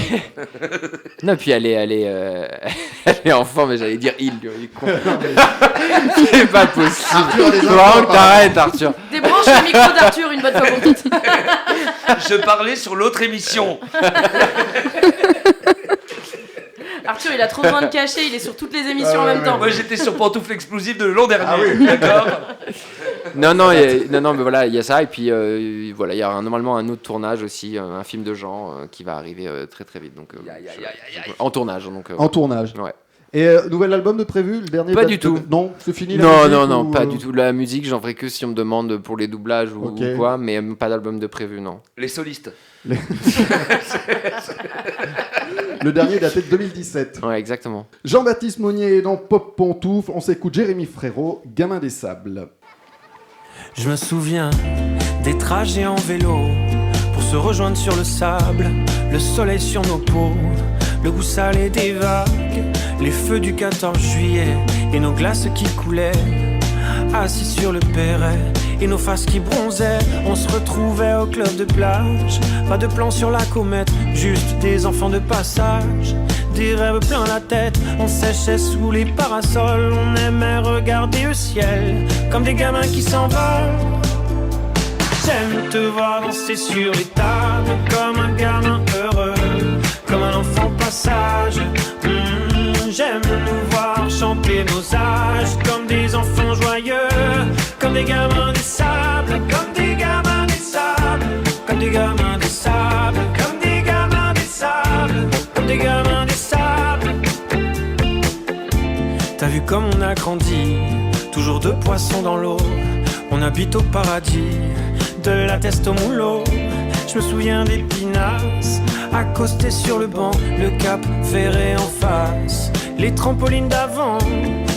Non, puis elle est enfant, mais j'allais dire il est con. C'est pas possible. Arthur a des Faut infos, vraiment que t'arrêtes, Arthur. Débranche le micro d'Arthur une bonne fois pour toutes. Je parlais sur l'autre émission. Arthur, il a trop besoin de cachet, il est sur toutes les émissions en même temps. Moi, j'étais sur Pantoufle Explosive de l'an dernier. Ah oui. D'accord. Non, mais voilà, il y a ça. Et puis, voilà, il y a normalement un autre tournage aussi, un film de genre qui va arriver très très vite. Donc, en tournage. Donc, En tournage. Ouais. Et nouvel album de prévu, le dernier Pas date du de- tout. Non, c'est fini la Non, musique, non, non, ou, pas du tout. La musique, j'en ferai que si on me demande pour les doublages ou Ok. quoi, mais pas d'album de prévu, non. Les solistes. Le dernier daté de 2017. Ouais, exactement. Jean-Baptiste Monnier est dans Pop Pantoufle. On s'écoute Jérémy Frérot, Gamin des Sables. Je me souviens des trajets en vélo pour se rejoindre sur le sable, le soleil sur nos peaux, le goût salé des vagues, les feux du 14 juillet et nos glaces qui coulaient, assis sur le perret et nos faces qui bronzaient. On se retrouvait au club de plage, pas de plan sur la comète, juste des enfants de passage, des rêves plein la tête. On séchait sous les parasols, on aimait regarder le ciel comme des gamins qui s'envolent. J'aime te voir danser sur les tables comme un gamin heureux, comme un enfant passage. J'aime nous voir chanter nos âges comme des enfants joyeux, comme des gamins des sables, comme des gamins des sables, comme des gamins des sables, comme des gamins des sables, comme des gamins des sables. T'as vu comme on a grandi, toujours deux poissons dans l'eau. On habite au paradis, de la teste au moulot. Je me souviens des pinasses, accostés sur le banc, le cap ferré en face, les trampolines d'avant.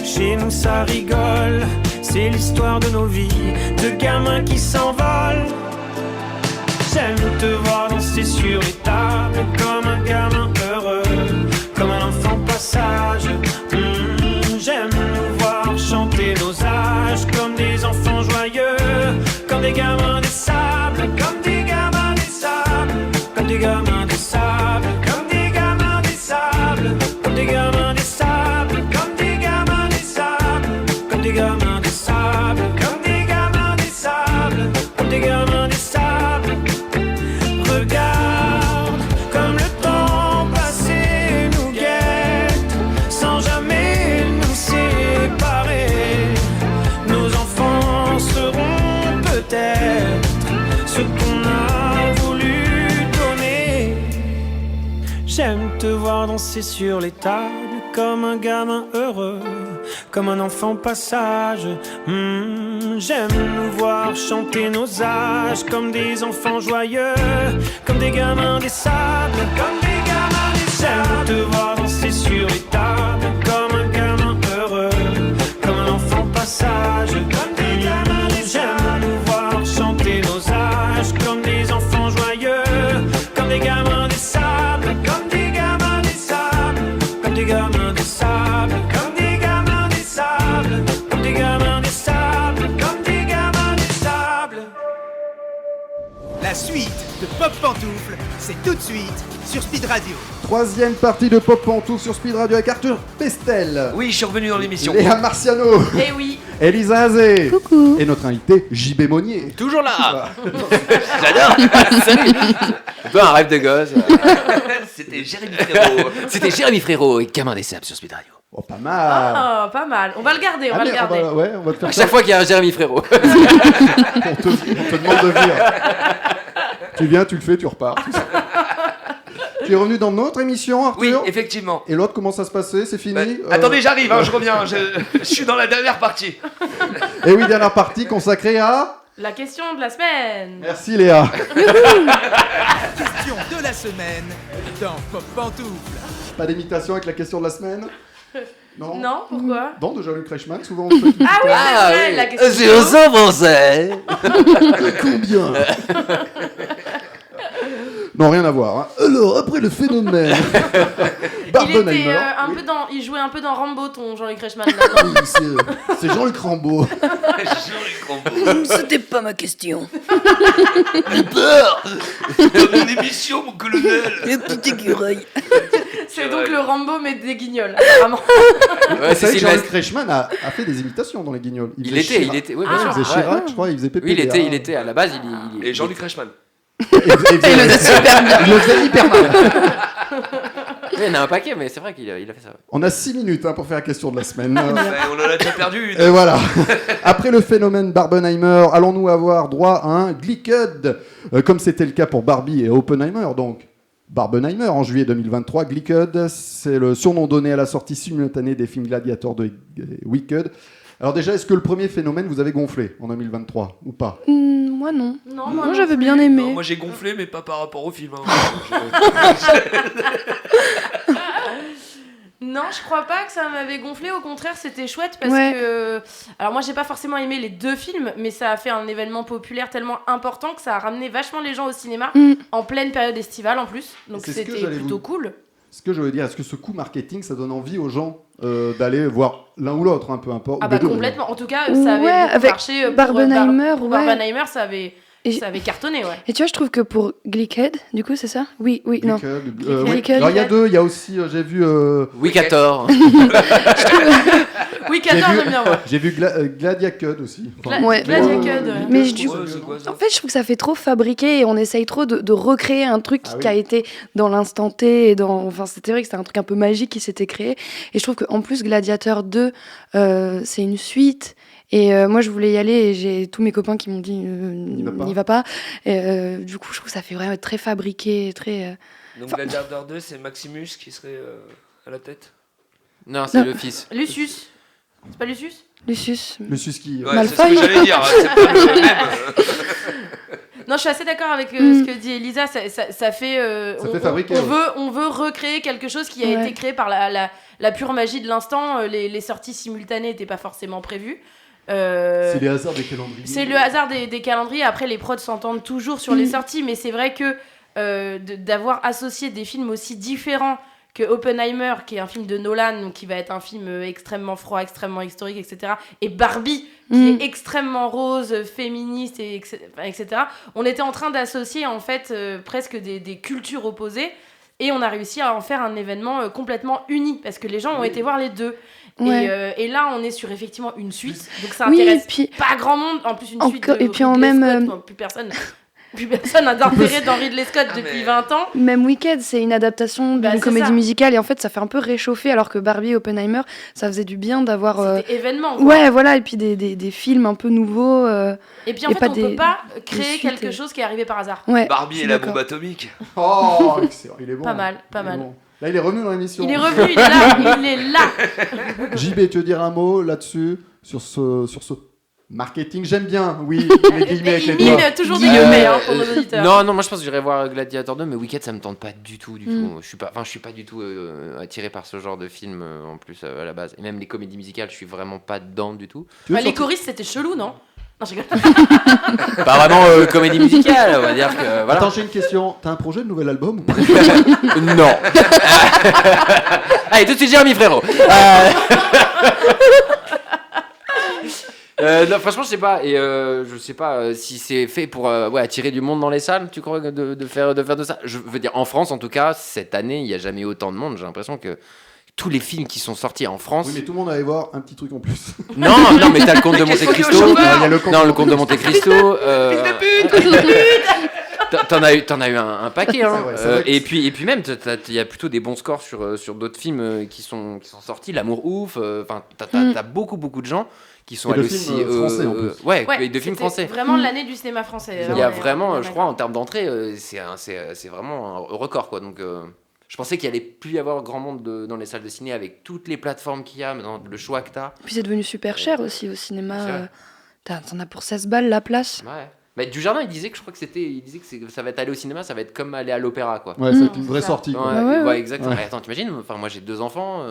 Chez nous ça rigole, c'est l'histoire de nos vies, de gamins qui s'envolent. J'aime te voir danser sur les tables comme un gamin heureux, comme un enfant passage. J'aime nous voir chanter nos âges comme des enfants joyeux, comme des gamins des sables, comme des gamins des sables, comme des gamins des sables, comme des gamins des sables, comme des gamins des sables, comme des gamins des sables, comme des gamins des sables, comme des gamins des sables, comme des gamins des sables. Regarde comme le temps passé nous guette, sans jamais nous séparer. Nos enfants seront peut-être ce qu'on a voulu donner. J'aime te voir danser sur les tables comme un gamin heureux, comme un enfant passage. J'aime nous voir chanter nos âges comme des enfants joyeux, comme des gamins des sables, comme des gamins des sables. J'aime te voir danser sur les tables comme un gamin heureux, comme un enfant passage, comme des gamins des sables. J'aime nous voir chanter nos âges comme des enfants joyeux, comme des gamins des sables, comme des gamins des sables, comme des gamins des sables, comme des gamins des sables, comme des gamins des sables, comme des gamins des sables. La suite de Pop Pantoufle, c'est tout de suite sur Speed Radio. Troisième partie de Pop Pantoufle sur Speed Radio avec Arthur Pestel, Oui, je suis revenu dans l'émission. Léa Marciano, Eh oui. Elisa Azé, et notre invité JB Monnier. Toujours là. J'adore. Salut. Un peu un rêve de gosse. C'était Jérémy Frérot. C'était Jérémy Frérot et Gamin des Sables sur Speed Radio. Oh, pas mal. Oh, pas mal. On va le garder, on va Allez, le garder. ouais, on va te faire À ça. chaque fois qu'il y a un Jérémy Frérot. On te demande de venir. Tu viens, tu le fais, tu repars. Tu es revenu dans notre émission, Arthur. Oui, effectivement. Et l'autre, comment ça se passait? C'est fini? Bah, attendez, j'arrive, je reviens. Je suis dans la dernière partie. Et oui, dernière partie consacrée à... La question de la semaine. Merci Léa. Question de la semaine dans Pop Pantoufle. Pas d'imitation avec la question de la semaine? Non. Non, pourquoi? Non, de Jean-Luc Reichmann, souvent on fait une Ah oui, c'est vrai, la question. C'est au sang français. combien? Non, rien à voir. Hein. Alors, après le phénomène, Il Barbenheimer. était un peu dans, il jouait un peu dans Rambo, ton Jean-Luc Reichmann. là-dedans. Oui, c'est Jean-Luc Rambaud. Jean-Luc Rambaud. C'était pas ma question. J'ai peur. Dans mon émission, mon colonel. Le petit écureuil. C'est donc le Rambo, mais des guignols, apparemment. Ouais, Vous savez c'est que Sylvestre. Jean-Luc Reichmann a fait des imitations dans les Guignols. Il faisait était, Chirac. il était. Ouais, Ah, bien Il sûr. faisait Ouais. Chirac, je crois, il faisait PPDA. Oui, il était. À la base, il. Et Jean-Luc Reichmann. Il le faisait super bien. Il le faisait hyper mal. Il y en a un paquet, mais c'est vrai qu'il a fait ça. On a 6 minutes hein, pour faire la question de la semaine. Ouais, on en a déjà perdu une. Et voilà. Après le phénomène Barbenheimer, allons-nous avoir droit à un Glicked, comme c'était le cas pour Barbie et Oppenheimer, donc Barbenheimer en juillet 2023. Glicked, c'est le surnom donné à la sortie simultanée des films Gladiator 2 et Wicked. Alors déjà, est-ce que le premier phénomène vous avez gonflé en 2023 ou pas? Moi non. Non, Moi j'avais bien aimé. Non, moi j'ai gonflé, mais pas par rapport au film. hein. Non, je crois pas que ça m'avait gonflé. Au contraire, c'était chouette parce Ouais. que. Alors, moi, j'ai pas forcément aimé les deux films, mais ça a fait un événement populaire tellement important que ça a ramené vachement les gens au cinéma en pleine période estivale en plus. Donc, C'est ce que c'était j'allais plutôt vous- cool. Ce que je veux dire, est-ce que ce coup marketing, ça donne envie aux gens d'aller voir l'un ou l'autre, peu importe. Ah, ou bah, les deux, complètement. En tout cas, ça avait Ouais, beaucoup avec marché. Pour Barbenheimer, pour ouais. Barbenheimer, ça avait Et- cartonné, ouais. Et tu vois, je trouve que pour Glicked, du coup, c'est ça? Oui, non. Glicked, oui. Glicked. Alors, il y a deux, il y a aussi, j'ai vu... Wicator. Oui, 14, j'aime bien, moi. J'ai vu Gladiacud aussi. Ouais. Gladiacud, ouais. Mais C'est du quoi, c'est quoi, ça En fait, je trouve que ça fait trop fabriqué et on essaye trop de recréer un truc Ah oui. qui a été dans l'instant T. Enfin, c'était vrai que c'était un truc un peu magique qui s'était créé. Et je trouve qu'en plus, Gladiator 2, c'est une suite. Et moi, je voulais y aller et j'ai tous mes copains qui m'ont dit n'y va pas. Et, du coup, je trouve que ça fait vraiment très fabriqué, très. Donc Gladiator 2, c'est Maximus qui serait à la tête. Non, c'est Non. le fils. Lucius. C'est pas Lucius? Lucius. Lucius qui... Ouais, Malfoy. c'est ce que j'allais dire. C'est pas le même. Non, je suis assez d'accord avec ce que dit Elisa. Ça fait, Ça fait fabriquer, on veut recréer quelque chose qui a Ouais. été créé par la pure magie de l'instant. Les sorties simultanées n'étaient pas forcément prévues. C'est les hasards des calendriers. C'est le hasard des calendriers. Après, les prods s'entendent toujours sur les sorties, mais c'est vrai que d'avoir associé des films aussi différents que Oppenheimer, qui est un film de Nolan, donc qui va être un film extrêmement froid, extrêmement historique, etc., et Barbie, qui est extrêmement rose, féministe, etc. On était en train d'associer, en fait, presque des cultures opposées, et on a réussi à en faire un événement complètement uni, parce que les gens ont été voir les deux. Ouais. Et là, on est sur effectivement une suite, donc ça Oui, intéresse et puis- pas grand monde. En plus, une suite Encore- de et puis en Ridley même, Scott, plus personne n'a d'intérêt dans Ridley Scott depuis 20 ans. Même Wicked, c'est une adaptation Bah, d'une c'est comédie ça. musicale et en fait, ça fait un peu réchauffer alors que Barbie et Oppenheimer, ça faisait du bien d'avoir. C'était événement. Quoi. Ouais, voilà, et puis des films un peu nouveaux. Et puis en et fait, pas on peut des- pas créer suites quelque et- chose qui est arrivé par hasard. Ouais, je Barbie suis et la d'accord. bombe atomique. Oh, excellent, il est bon. Pas mal, pas Il est mal. bon. Là, il est revenu dans l'émission. Il est revenu, il est là, il est là. JB, tu veux dire un mot là-dessus, sur ce marketing? J'aime bien, oui, les guillemets avec les Il doigts. mine toujours des guillemets pour nos auditeurs. Non, moi je pense que j'irai voir Gladiator 2, mais Wicked ça me tente pas du tout. Mm. Je suis pas du tout attiré par ce genre de film en plus à la base. Et même les comédies musicales, je suis vraiment pas dedans du tout. Tu veux Les sortir- choristes, c'était chelou, non? Non, je rigole. Pas vraiment comédie musicale, on va dire que voilà. Attends, j'ai une question. T'as un projet de nouvel album ou pas? Non. Allez, tout de suite Jérémy frérot. Non, franchement, je sais pas. Et je sais pas si c'est fait pour attirer du monde dans les salles. Tu crois de faire de ça? Je veux dire, en France, en tout cas, cette année, il n'y a jamais eu autant de monde. J'ai l'impression que tous les films qui sont sortis en France. Oui, mais tout le monde allait voir un petit truc en plus. Non, mais t'as le Comte de Monte Cristo. Non, il y a le Comte Non, de le Comte de Monte Cristo. T'en as eu un paquet, hein. C'est vrai. Et puis même, il y a plutôt des bons scores sur d'autres films qui sont sortis. L'amour ouf. Enfin, t'as beaucoup de gens qui sont Et de allés films, aussi. français, en plus. Ouais, Ouais, et de films c'était français. vraiment l'année du cinéma français. Il y a Ouais, vraiment, ouais, je crois, en termes d'entrée, c'est vraiment un record, quoi. Donc, je pensais qu'il allait plus y avoir grand monde dans les salles de ciné avec toutes les plateformes qu'il y a, maintenant, le choix que t'as. Puis c'est devenu super cher aussi au cinéma. C'est vrai. T'en as pour 16 balles la place. Ouais. Mais Dujardin, il disait que ça va être aller au cinéma, ça va être comme aller à l'opéra, quoi. Ouais, c'est une vraie ça. sortie. quoi. Ouais. Exactement. Ouais. Mais attends, t'imagines, enfin, moi j'ai 2 enfants,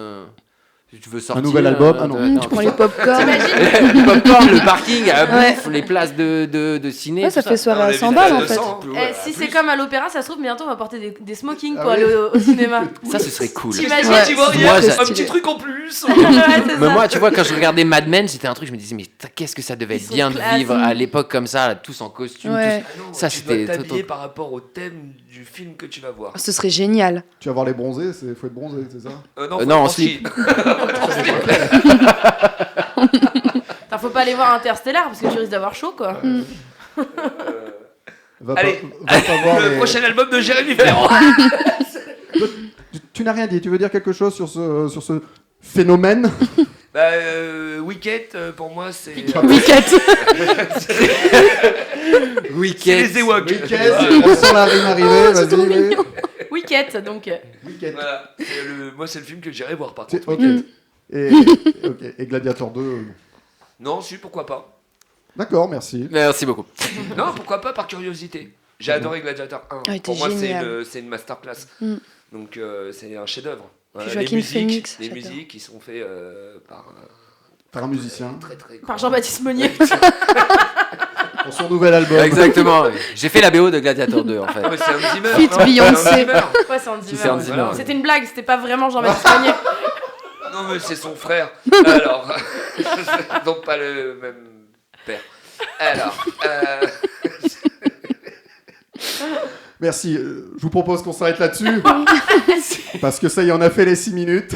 tu veux sortir. nouvel album, ah non. Tu prends les pop-corn. le popcorn, le parking, bouffe, les places de ciné. Ouais, ça tout fait soirée On à a 100 vu balles ça à en fait. 200, Si c'est comme à l'opéra, ça se trouve bientôt on va porter des smokings Ah pour oui. aller au cinéma. Ça, ce serait cool. T'imagines Ouais. Tu vois, c'est il y a moi, un stylé. petit truc en plus. Ouais, c'est Mais ça. moi, tu vois, quand je regardais Mad Men, c'était un truc, je me disais, mais qu'est-ce que ça devait Ils être sont bien de classe. vivre à l'époque comme ça, là, tous en costume. Ouais. Ça, tu dois c'était t'habiller trop- par rapport au thème du film que tu vas voir. Ce serait génial. Tu vas voir les bronzés, faut être bronzé, c'est ça? Non, non, en en slip. Attends, faut pas aller voir Interstellar parce que tu risques d'avoir chaud quoi. Va Allez, va pas voir le les- prochain album de Jérémy Ferrand. Tu n'as rien dit, tu veux dire quelque chose sur ce phénomène? Wicked, pour moi, c'est. Wicked. C'est Week-end. les Ewoks. Week-end, on sent la rime arriver, c'est trop vas-y. oui. Week-end. Wicket, donc. Wicked. Voilà. Moi, c'est le film que j'irai voir par C'est- contre. Ok. Et Gladiator 2. Non, si, pourquoi pas. D'accord, merci. Merci beaucoup. Non, pourquoi pas par curiosité. J'ai adoré Gladiator 1. Ah, il était Pour moi, génial. c'est une masterclass. Mm. Donc, c'est un chef-d'œuvre. Puis Joaquin Phoenix, les j'adore. musiques qui sont faites par Par un musicien. très très Par Jean-Baptiste Monnier. Pour son nouvel album. Exactement. Oui. J'ai fait la BO de Gladiator 2 en fait. Ah, mais c'est Hans Zimmer. Fit non Beyoncé. C'est Hans Zimmer. Ouais, c'est Hans Zimmer. C'est Hans Zimmer, Voilà. ouais. C'était une blague, c'était pas vraiment Jean-Baptiste Monnier. Non, mais c'est son frère. Alors, donc pas le même père. Alors, Merci. Je vous propose qu'on s'arrête là-dessus. Parce que ça y en a fait les 6 minutes.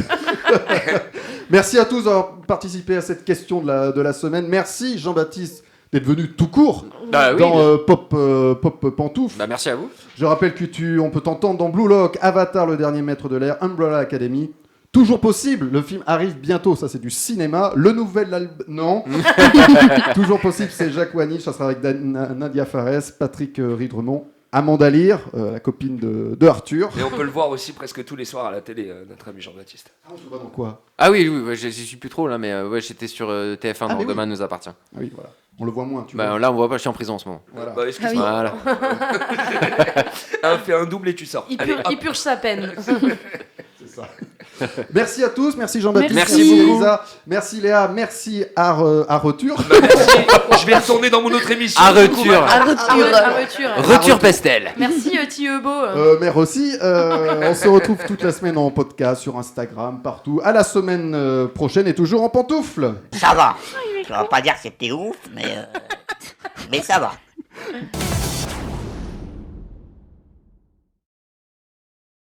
Merci à tous d'avoir participé à cette question de la semaine. Merci Jean-Baptiste d'être venu tout court Bah oui. dans Pop Pantoufle. Bah merci à vous. Je rappelle que on peut t'entendre dans Blue Lock, Avatar, le dernier maître de l'air, Umbrella Academy. Toujours possible, le film arrive bientôt, ça c'est du cinéma. Le nouvel album, non. Toujours possible, c'est Jacques Wany, ça sera avec Nadia Fares, Patrick Ridremont, Amanda Lear, la copine de Arthur. et on peut le voir aussi presque tous les soirs à la télé, notre ami Jean-Baptiste. Ah, on se voit dans quoi? Ah oui, ouais, j'y suis plus trop là, mais ouais, j'étais sur TF1 Ah, dans mais oui. Demain nous appartient. Ah oui, voilà. On le voit moins, tu Bah vois. là, on voit pas, je suis en prison en ce moment. Voilà. Bah, excuse-moi. Voilà. Fais un double et tu sors. Il, Allez, hop. il purge sa peine. C'est ça. Merci à tous, merci Jean-Baptiste, Merci beaucoup. Lisa, merci Léa, merci Arthur. Bah, merci. Je vais retourner dans mon autre émission. À du coup, retour. Arthur. Retour Pestel. Merci Thieubot. Mère aussi, on se retrouve toute la semaine en podcast, sur Instagram, partout. À la semaine prochaine et toujours en pantoufles. Ça va. Je vais pas dire que c'était ouf, mais ça va.